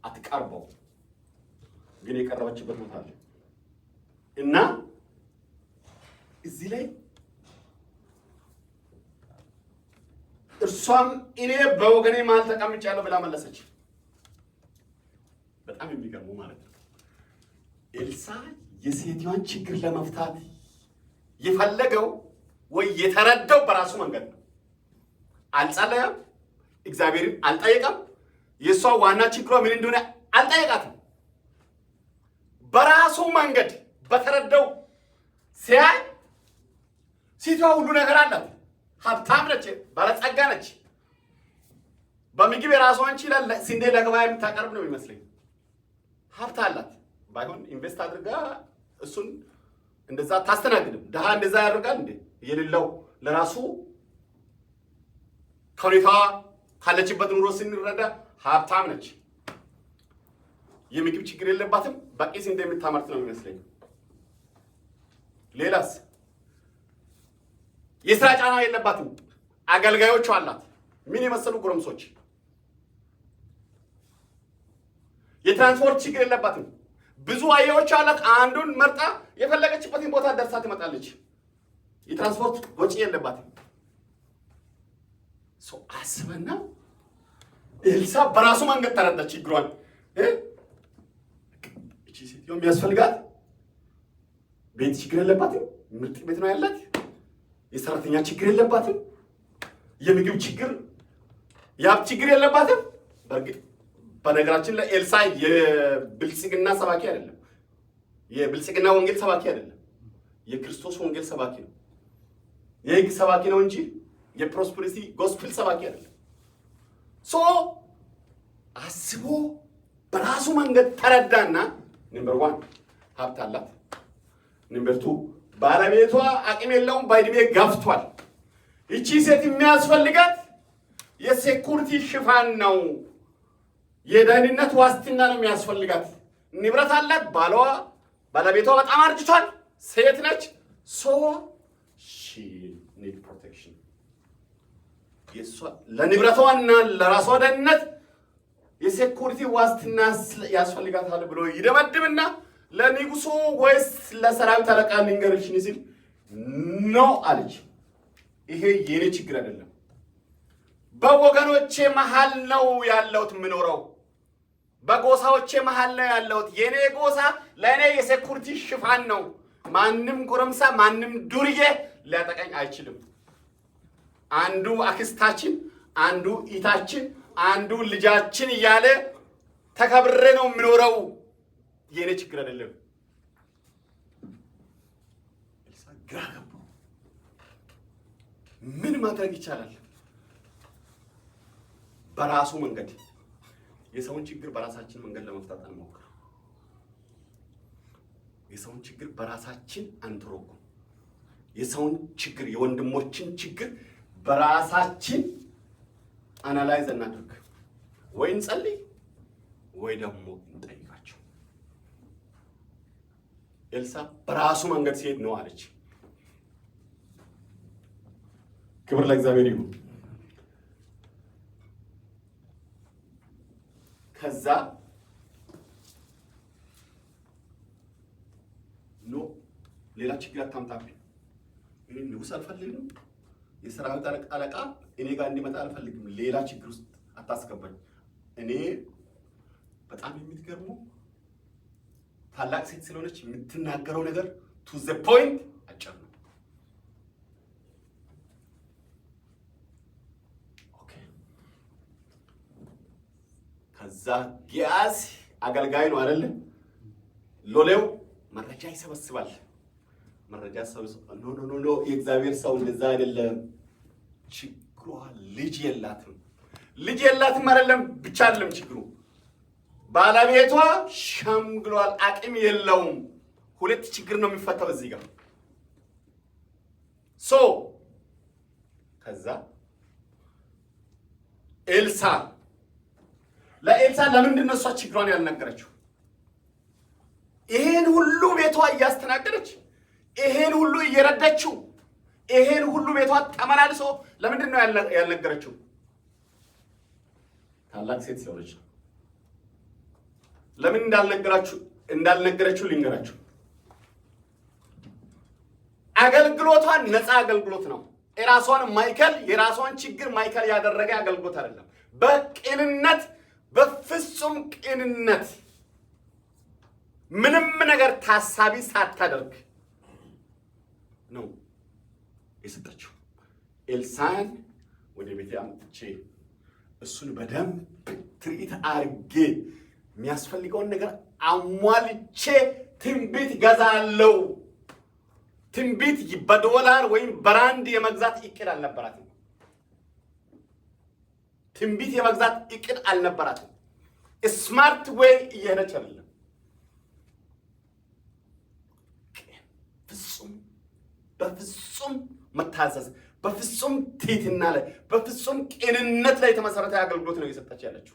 አትቀርበው። ግን የቀረበችበት ቦታ አለ እና እዚህ ላይ እርሷም እኔ በወገኔ መሃል ተቀምጫለሁ ብላ መለሰች። በጣም የሚገርሙ ማለት ነው። ኤልሳ የሴትዮዋን ችግር ለመፍታት የፈለገው ወይ የተረዳው በራሱ መንገድ ነው። አልጸለየም፣ እግዚአብሔርን አልጠየቀም። የሷ ዋና ችግሯ ምን እንደሆነ አልጠየቃትም። በራሱ መንገድ በተረዳው ሲያይ ሴትዮዋ ሁሉ ነገር አላት። ሀብታም ነች፣ ባለጸጋ ነች። በምግብ የራሷን ችላ ስንዴ ለገበያ የምታቀርብ ነው ይመስለኝ። ሀብት አላት። ባይሆን ኢንቨስት አድርጋ እሱን እንደዛ ታስተናግድም። ድሃ እንደዛ ያደርጋል እንዴ? የሌለው ለራሱ ከሁኔታዋ ካለችበት ኑሮ ስንረዳ ሀብታም ነች። የምግብ ችግር የለባትም። በቂ ስንዴ የምታመርት ነው የሚመስለኝ። ሌላስ የስራ ጫና የለባትም። አገልጋዮቹ አላት። ምን የመሰሉ ጎረምሶች። የትራንስፖርት ችግር የለባትም። ብዙ አህዮች አላት። አንዱን መርጣ የፈለገችበትን ቦታ ደርሳ ትመጣለች። የትራንስፖርት ወጪ የለባትም። ሰው አስበና ኤልሳ በራሱ መንገድ ተረዳ ችግሯን። እቺ ሴትዮ የሚያስፈልጋት ቤት ችግር የለባትም። ምርጥ ቤት ነው ያላት። የሰራተኛ ችግር የለባትም። የምግብ ችግር ያብ ችግር የለባትም። በእርግጥ በነገራችን ላይ ኤልሳ የብልጽግና ሰባኪ አይደለም። የብልጽግና ወንጌል ሰባኪ አይደለም። የክርስቶስ ወንጌል ሰባኪ ነው። የሕግ ሰባኪ ነው እንጂ የፕሮስፐሪቲ ጎስፔል ሰባኪ አይደለም። ሶ አስቦ በራሱ መንገድ ተረዳና ነምበር 1 ሀብት አላት። ነምበር 2 ባለቤቷ አቅም የለውም፣ በዕድሜ ገፍቷል። እቺ ሴት የሚያስፈልጋት የሴኩሪቲ ሽፋን ነው፣ የደህንነት ዋስትና ነው የሚያስፈልጋት። ንብረት አላት፣ ባለቤቷ በጣም አርጅቷል፣ ሴት ነች። ሶ ሺ ኒድ ፕሮቴክሽን። ለንብረቷና ለራሷ ደህንነት የሴኩሪቲ ዋስትና ያስፈልጋታል ብሎ ይደመድምና ለንጉሱ ወይስ ለሰራዊት አለቃ ልንገርሽ ሲል ኖ አለች። ይሄ የኔ ችግር አይደለም፣ በወገኖቼ መሃል ነው ያለሁት የምኖረው፣ በጎሳዎቼ መሃል ነው ያለሁት። የኔ ጎሳ ለእኔ የሴኩሪቲ ሽፋን ነው። ማንም ጎረምሳ፣ ማንም ዱርዬ ሊያጠቃኝ አይችልም። አንዱ አክስታችን፣ አንዱ ኢታችን፣ አንዱ ልጃችን እያለ ተከብሬ ነው የምኖረው። የኔ ችግር አይደለም። ኤልሳ ግራ ገባው። ምን ማድረግ ይቻላል? በራሱ መንገድ የሰውን ችግር በራሳችን መንገድ ለመፍታት አንሞክር። የሰውን ችግር በራሳችን አንተረጉም። የሰውን ችግር፣ የወንድሞችን ችግር በራሳችን አናላይዝ እናድርግ። ወይ እንጸልይ ወይ ደግሞ እንጠይቃቸው። ኤልሳ በራሱ መንገድ ሲሄድ ነው አለች። ክብር ለእግዚአብሔር ይሁን። ከዛ ኖ ሌላ ችግር አታምጣብኝ፣ እኔ ንጉሥ አልፈልግም፣ የሰራዊት አለቃ እኔ ጋር እንዲመጣ አልፈልግም፣ ሌላ ችግር ውስጥ አታስገባኝ። እኔ በጣም የምትገርመው ታላቅ ሴት ስለሆነች የምትናገረው ነገር ቱ ዘ ፖይንት አጭር ነው። ኦኬ። ከዛ ጊያዝ አገልጋይ ነው አይደለ? ሎሌው መረጃ ይሰበስባል። መረጃ ሰበስባል። ኖ የእግዚአብሔር ሰው እንደዛ አይደለም። ችግሯ ልጅ የላትም። ልጅ የላትም አይደለም ብቻ አይደለም ችግሩ፣ ባለቤቷ ሸምግሏል፣ አቅም የለውም። ሁለት ችግር ነው የሚፈታው እዚህ ጋር። ሶ ከዛ ለኤልሳ ለምንድን ነው እሷ ችግሯን ያልነገረችው? ይሄን ሁሉ ቤቷ እያስተናገደች፣ ይሄን ሁሉ እየረዳችው፣ ይሄን ሁሉ ቤቷ ተመላልሶ ለምንድን ነው ያልነገረችው? ታላቅ ሴት ስለሆነች። ለምን እንዳልነገረችው ልንገራችሁ። አገልግሎቷን ነፃ አገልግሎት ነው። የራሷን ችግር ማይከል ያደረገ አገልግሎት አይደለም። በቅንነት፣ በፍጹም ቅንነት ምንም ነገር ታሳቢ ሳታደርግ ነው የሰጠችው። ኤልሳን ወደ ቤቴ አምጥቼ እሱን በደንብ ትርኢት አድርጌ የሚያስፈልገውን ነገር አሟልቼ ትንቢት ገዛለው። ትንቢት በዶላር ወይም በራንድ የመግዛት እቅድ አልነበራትም። ትንቢት የመግዛት እቅድ አልነበራትም። ስማርት ዌይ እየሄደች አይደለም። በፍጹም መታዘዝ፣ በፍጹም ትህትና ላይ፣ በፍጹም ቅንነት ላይ የተመሰረተ አገልግሎት ነው እየሰጠች ያለችው።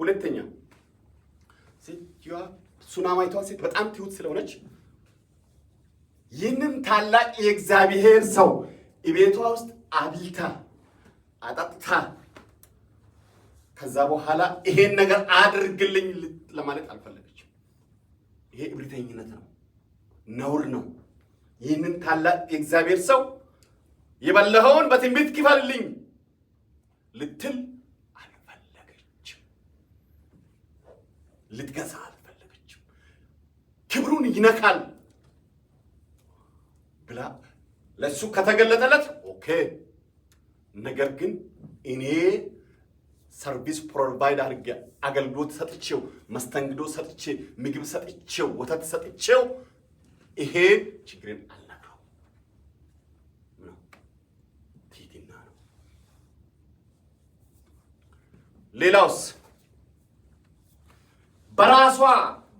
ሁለተኛ ሴትዮዋ ሱናማይቷ ሴት በጣም ትሁት ስለሆነች ይህንን ታላቅ የእግዚአብሔር ሰው ቤቷ ውስጥ አብልታ አጠጥታ ከዛ በኋላ ይሄን ነገር አድርግልኝ ለማለት አልፈለገችም። ይሄ እብሪተኝነት ነው፣ ነውር ነው። ይህንን ታላቅ የእግዚአብሔር ሰው የበላኸውን በትንቢት ክፈልልኝ ልትል አልፈለገችም። ልትገዛ አልፈለገችም። ክብሩን ይነካል ብላ ለሱ ከተገለጠለት ኦኬ። ነገር ግን እኔ ሰርቪስ ፕሮቫይድ አድርጌ አገልግሎት ሰጥቼው መስተንግዶ ሰጥቼ ምግብ ሰጥቼው ወተት ሰጥቼው ይሄ ችግርን አልነግረው ነው። ትህትና ነው። ሌላውስ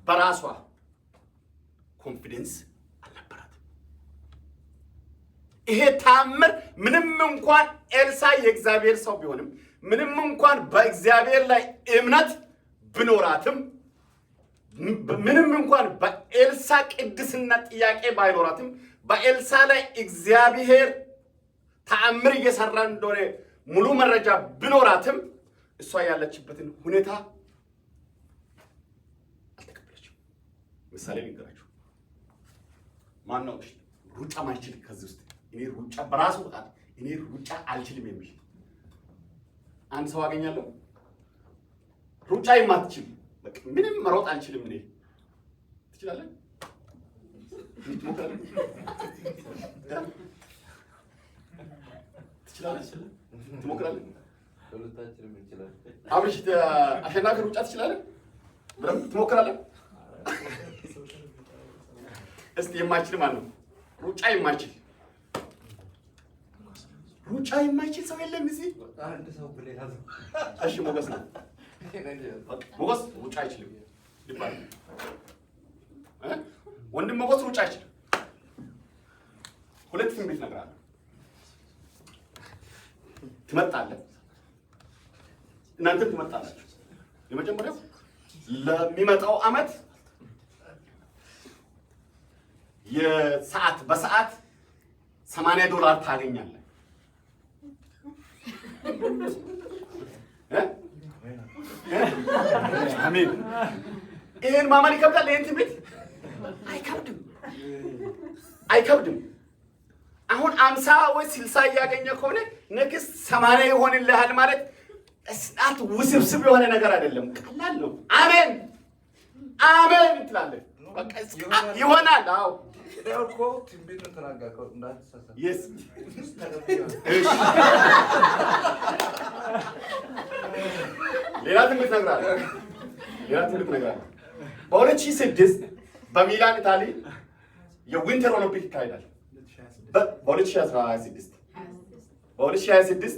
በራሷ ኮንፊደንስ አልነበራትም። ይሄ ታምር ምንም እንኳን ኤልሳ የእግዚአብሔር ሰው ቢሆንም ምንም እንኳን በእግዚአብሔር ላይ እምነት ቢኖራትም ምንም እንኳን በኤልሳ ቅድስና ጥያቄ ባይኖራትም በኤልሳ ላይ እግዚአብሔር ተአምር እየሰራ እንደሆነ ሙሉ መረጃ ቢኖራትም እሷ ያለችበትን ሁኔታ አልተቀበለችም። ምሳሌ ልንገራችሁ። ማን ነው ሩጫ ማይችል ከዚህ ውስጥ እኔ ሩጫ በራሱ ወጣት እኔ ሩጫ አልችልም የሚል አንድ ሰው አገኛለሁ። ሩጫ የማትችል በቃ ምንም መሮጥ አልችልም እኔ። ትችላለህ? ትችላለህ? ትሞክራለህ? ሁለታችንም እንችላለን። አብርሽ አሸናፊ ሩጫ ትችላለህ? በደምብ ትሞክራለህ? እስቲ የማይችል ማን ነው? ሩጫ የማይችል ሰው የለም እዚህ። አንድ ሰው ብለህ ያዘው። እሺ ሞገስ ነው። ሞገስ ሩጫ አይችልም ይባላል። ወንድም ሞገስ ሩጫ አይችልም። ሁለት ትንቢት እነግርሃለሁ። ትመጣለህ፣ እናንተም ትመጣላችሁ። የመጀመሪያው ለሚመጣው ዓመት በሰዓት $80 ታገኛለህ። አሜን። ይሄን ማመን ይከብዳል። ይሄን ትንቢት አይከብድም። አሁን 50 ወይ 60 እያገኘ ከሆነ ንግስ 80 ይሆንልሃል ማለት እስናት ውስብስብ የሆነ ነገር አይደለም፣ ቀላል ነው። አሜን ትላለህ። በቃ ይሆናል። አዎ እኮ ትንቢቱን ተናገርከው እንዳትሳሳት። ሌላ ትንቢት እነግርሃለሁ። በ2006 በሚላን ኢታሊ የዊንተር ኦሎምፒክ ይካሄዳል። በ2026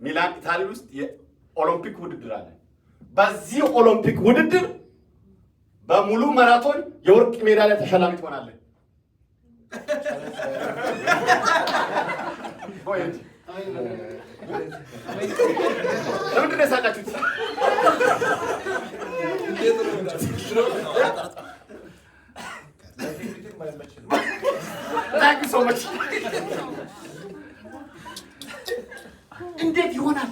ሚላን ኢታሊ ውስጥ የኦሎምፒክ ውድድር አለ። በዚህ ኦሎምፒክ ውድድር በሙሉ ማራቶን የወርቅ ሜዳሊያ ተሸላሚ ትሆናለህ። ለምንድን ነው የሳቃችሁት? ታንክ ዩ ሶ ማች። እንዴት ይሆናል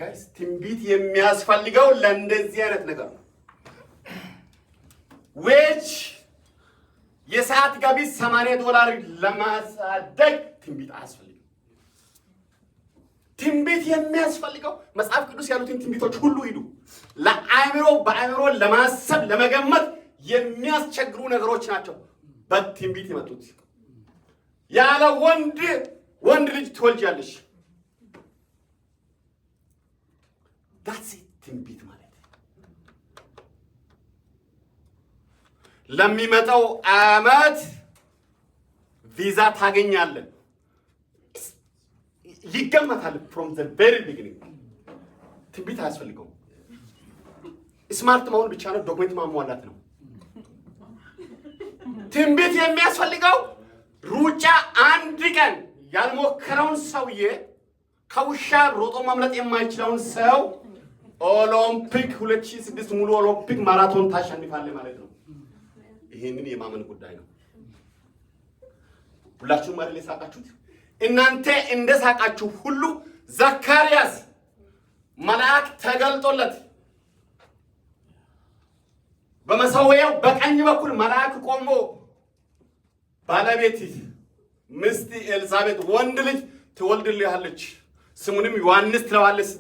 ጋይስ? ትንቢት የሚያስፈልገው ለእንደዚህ አይነት ነገር ነው። ዌጅ የሰዓት ገቢ $80 ለማሳደግ ትንቢት አያስፈልግም። ትንቢት የሚያስፈልገው መጽሐፍ ቅዱስ ያሉትን ትንቢቶች ሁሉ ሂዱ። በአእምሮ ለማሰብ ለመገመት የሚያስቸግሩ ነገሮች ናቸው በትንቢት የመጡት። ያለ ወንድ ልጅ ትወልጃለሽ። ዳትስ ትንቢት ማለት ለሚመጣው ዓመት ቪዛ ታገኛለህ። ይገመታል። from the very beginning ትንቢት አያስፈልገውም። ስማርት መሆን ብቻ ነው፣ ዶክመንት ማሟላት ነው። ትንቢት የሚያስፈልገው ሩጫ አንድ ቀን ያልሞከረውን ሰውዬ ከውሻ ሮጦ ማምለጥ የማይችለውን ሰው ኦሎምፒክ 2006 ሙሉ ኦሎምፒክ ማራቶን ታሸንፋለህ ማለት ነው። ይሄንን የማመን ጉዳይ ነው። ሁላችሁም አይደል የሳቃችሁት? እናንተ እንደሳቃችሁ ሁሉ ዘካርያስ መልአክ ተገልጦለት በመሰዊያው በቀኝ በኩል መልአክ ቆሞ ባለቤት ሚስት ኤልሳቤጥ ወንድ ልጅ ትወልድልሃለች ስሙንም ዮሐንስ ትለዋለች።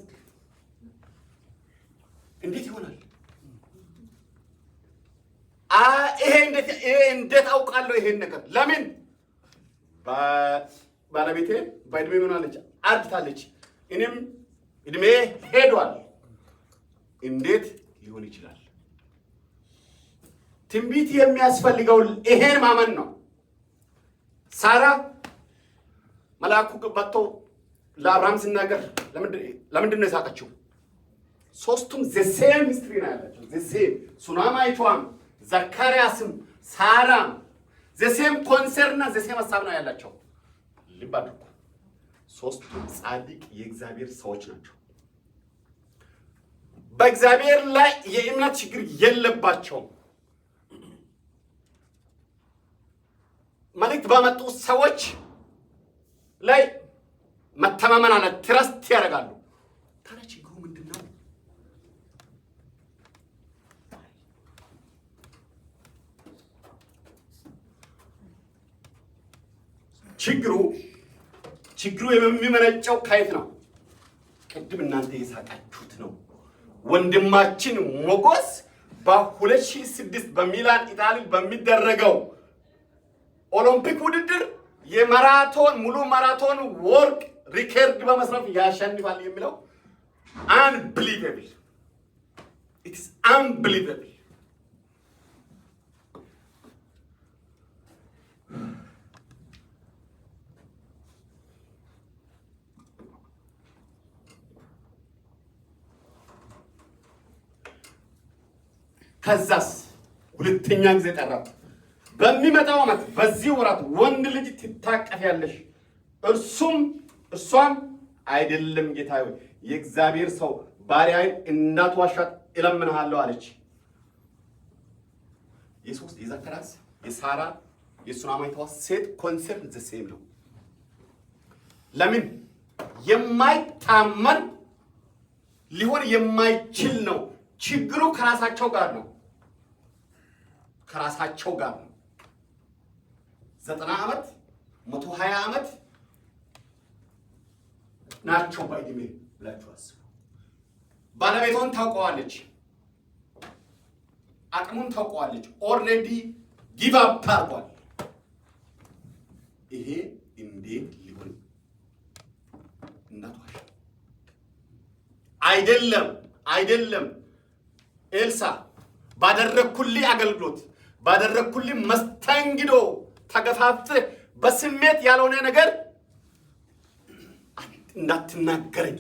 እንዴት ይሆናል? ይሄ እንዴት አውቃለሁ ይሄን ነገር? ለምን ባለቤቴ በእድሜ ሆናለች፣ አርጅታለች። እኔም እድሜ ሄዷል። እንዴት ሊሆን ይችላል? ትንቢት የሚያስፈልገው ይሄን ማመን ነው። ሳራ መልአኩ መጥቶ ለአብርሃም ሲናገር ለምንድን ነው የሳቀችው? ሶስቱም ዘሴም ሂስትሪ ነው ያላቸው። ዘሴም ሱናማይቷም፣ ዘካርያስም፣ ሳራም ዘሴም ኮንሰርንና ዘሴም ሀሳብ ነው ያላቸው። ልብ አድርጉ። ሶስቱም ጻድቅ የእግዚአብሔር ሰዎች ናቸው። በእግዚአብሔር ላይ የእምነት ችግር የለባቸውም። መልእክት ባመጡ ሰዎች ላይ መተማመን አለ፣ ትረስት ያደርጋሉ። ታዲያ ችግሩ ምንድን ነው? ችግሩ የሚመነጨው ከየት ነው? ቅድም እናንተ የሳቃችሁት ነው። ወንድማችን ሞጎስ በ2006 በሚላን ኢጣሊ በሚደረገው ኦሎምፒክ ውድድር ሙሉ ማራቶን ወርቅ ሪከርድ በመስራት ያሸንፋል የሚለው unbelievable. It is unbelievable. ከዛስ ሁለተኛ ጊዜ ጠራት። በሚመጣው ዓመት በዚህ ወራት ወንድ ልጅ ትታቀፊያለሽ። እርሷም አይደለም ጌታዬ፣ የእግዚአብሔር ሰው ባሪያዬን እንዳትዋሻት እለምንሃለሁ አለች። የዘካርያስ የሳራ የሱናማይቷ ሴት ኮንሰርን ዘሴም ነው። ለምን የማይታመን ሊሆን የማይችል ነው። ችግሩ ከራሳቸው ጋር ነው። 90 ዓመት 120 ዓመት ናቸው በእድሜ ብላችሁ አስቡ። ባለቤቷን ታውቀዋለች፣ አቅሙን ታውቀዋለች። ኦልሬዲ ጊቭ አፕ አድርጓል። ይሄ እንዴት ሊሆን እናቷሽ አይደለም ኤልሳ ባደረግኩልህ አገልግሎት ባደረግኩልህ መስተንግዶ ተገፋፍተህ በስሜት ያልሆነ ነገር እንዳትናገረኝ።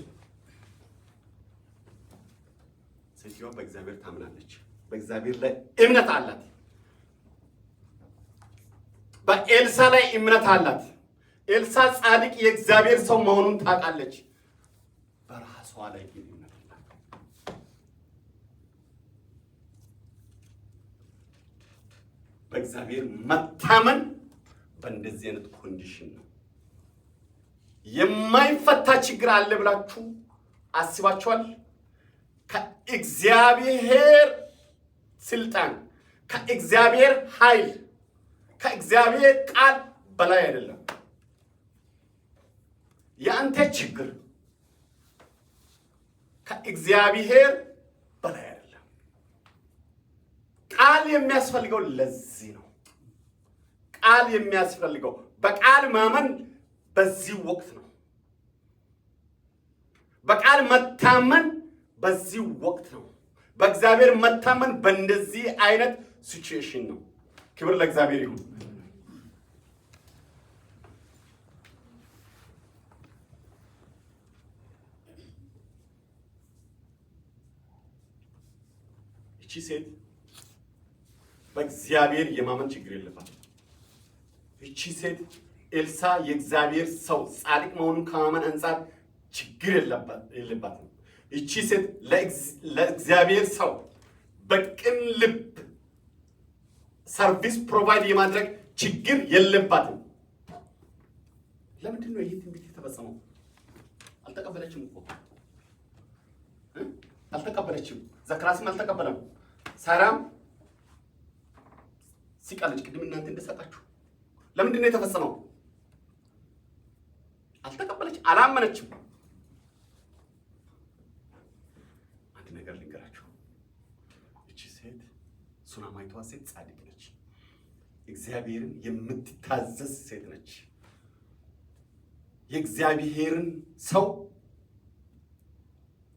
ሴትዮዋ በእግዚአብሔር ታምናለች። በእግዚአብሔር ላይ እምነት አላት። በኤልሳ ላይ እምነት አላት። ኤልሳ ጻድቅ የእግዚአብሔር ሰው መሆኑን ታውቃለች። በራሷ ላይ ግን እምነት አላት። በእግዚአብሔር መታመን በእንደዚህ አይነት ኮንዲሽን ነው። የማይፈታ ችግር አለ ብላችሁ አስባችኋል? ከእግዚአብሔር ስልጣን፣ ከእግዚአብሔር ኃይል፣ ከእግዚአብሔር ቃል በላይ አይደለም። የአንተ ችግር ከእግዚአብሔር በላይ አይደለም። ቃል የሚያስፈልገው ለዚህ ነው። ቃል የሚያስፈልገው በቃል ማመን በዚህ ወቅት ነው። በቃል መታመን በዚህ ወቅት ነው። በእግዚአብሔር መታመን በእንደዚህ አይነት ሲቹዌሽን ነው። ክብር ለእግዚአብሔር ይሁን። እቺ ሴት በእግዚአብሔር የማመን ችግር የለባትም። እቺ ሴት ኤልሳ የእግዚአብሔር ሰው ጻድቅ መሆኑን ከማመን አንጻር ችግር የለባትም። እቺ ሴት ለእግዚአብሔር ሰው በቅን ልብ ሰርቪስ ፕሮቫይድ የማድረግ ችግር የለባትም። ለምንድን ነው ይህ ትንቢት የተፈጸመው? አልተቀበለችም እኮ አልተቀበለችም። ዘካርያስም አልተቀበለም። ሳራም ሲቀልጭ ቅድም እናንተ እንደሰጣችሁ ለምንድን ነው የተፈጸመው? አልተቀበለች፣ አላመነችም። አንድ ነገር ልንገራችሁ። እቺ ሴት ሱናማይቷ ሴት ጻድቅ ነች። እግዚአብሔርን የምትታዘዝ ሴት ነች። የእግዚአብሔርን ሰው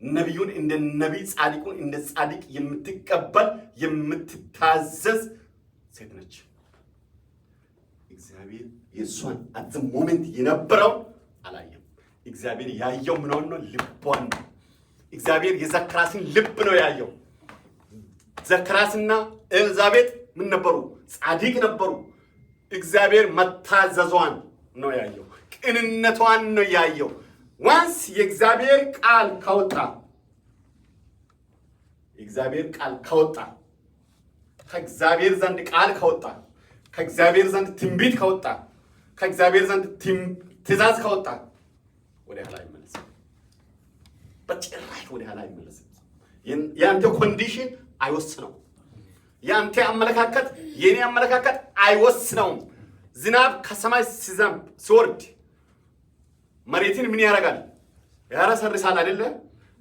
ነቢዩን እንደ ነቢይ፣ ጻድቁን እንደ ጻድቅ የምትቀበል የምትታዘዝ ሴት ነች። እግዚአብሔር የእሷን አት ሞሜንት የነበረው አላየም። እግዚአብሔር ያየው ምንሆን ነው? ልቧን ነው። እግዚአብሔር የዘካርያስን ልብ ነው ያየው። ዘካርያስና ኤልዛቤት ምን ነበሩ? ጻድቅ ነበሩ። እግዚአብሔር መታዘዟን ነው ያየው። ቅንነቷን ነው ያየው። ዋንስ የእግዚአብሔር ቃል ከወጣ ከእግዚአብሔር ዘንድ ቃል ከወጣ ከእግዚአብሔር ዘንድ ትንቢት ከወጣ ከእግዚአብሔር ዘንድ ትእዛዝ ከወጣ ወደ ኋላ አይመለስም። በጭራሽ ወደ ኋላ አይመለስም። የአንተ ኮንዲሽን አይወስነው። የአንተ አመለካከት የኔ አመለካከት አይወስነውም። ዝናብ ከሰማይ ሲዘንብ ሲወርድ መሬትን ምን ያደርጋል? ያረሰርሳል አይደለ?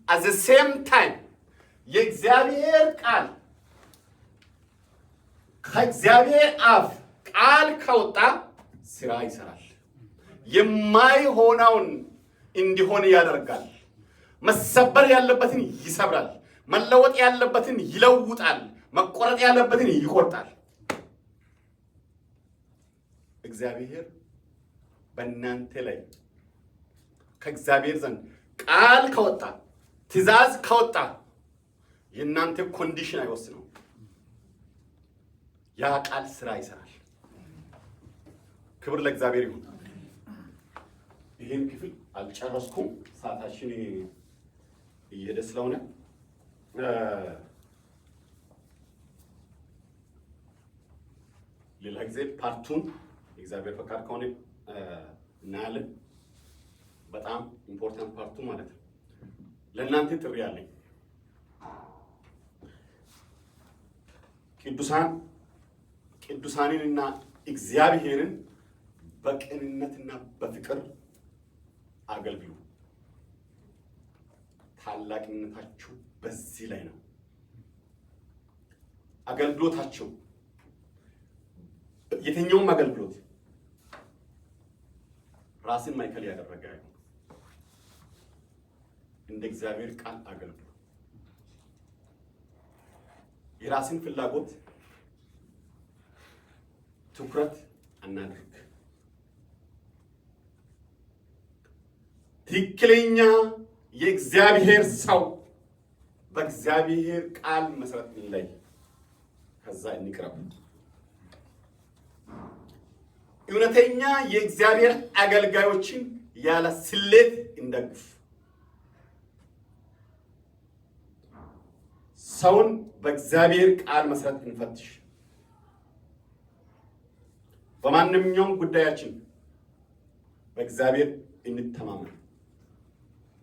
at the same time የእግዚአብሔር ቃል ከእግዚአብሔር አፍ ቃል ከወጣ ስራ ይሰራል። የማይሆነውን እንዲሆን ያደርጋል። መሰበር ያለበትን ይሰብራል። መለወጥ ያለበትን ይለውጣል። መቆረጥ ያለበትን ይቆርጣል። እግዚአብሔር በእናንተ ላይ ከእግዚአብሔር ዘንድ ቃል ከወጣ ትእዛዝ ከወጣ የእናንተ ኮንዲሽን አይወስነው። ያ ቃል ስራ ይሰራል። ክብር ለእግዚአብሔር ይሁን። ይህን ክፍል አልጨረስኩም፣ ሰዓታችን እየሄደ ስለሆነ ሌላ ጊዜ ፓርቱን የእግዚአብሔር ፈቃድ ከሆነ እናያለን። በጣም ኢምፖርታንት ፓርቱ ማለት ነው። ለእናንተ ጥሪ አለኝ። ቅዱሳንንና እግዚአብሔርን በቅንነትና በፍቅር አገልግሉ። ታላቅነታችሁ በዚህ ላይ ነው። አገልግሎታችሁ የትኛውም አገልግሎት ራስን ማዕከል ያደረገ አይሁን። እንደ እግዚአብሔር ቃል አገልግሉ። የራስን ፍላጎት ትኩረት አናድርግ። ትክክለኛ የእግዚአብሔር ሰው በእግዚአብሔር ቃል መሰረት ላይ ከዛ እንቅረብ። እውነተኛ የእግዚአብሔር አገልጋዮችን ያለ ስሌት እንደግፍ። ሰውን በእግዚአብሔር ቃል መሰረት እንፈትሽ። በማንኛውም ጉዳያችን በእግዚአብሔር እንተማመን።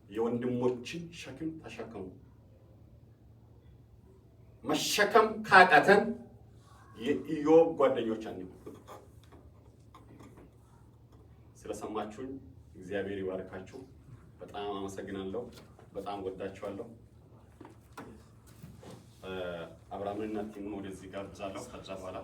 የወንድሞችን ሸክም ተሸከሙ። መሸከም ካቃተን የኢዮብ ጓደኞች አንሆን። ስለሰማችሁኝ እግዚአብሔር ይባርካችሁ። በጣም አመሰግናለሁ። በጣም ወዳችኋለሁ። አብርሃምንና ቲሙን ወደዚህ ጋብዛለሁ። ከዛ በኋላ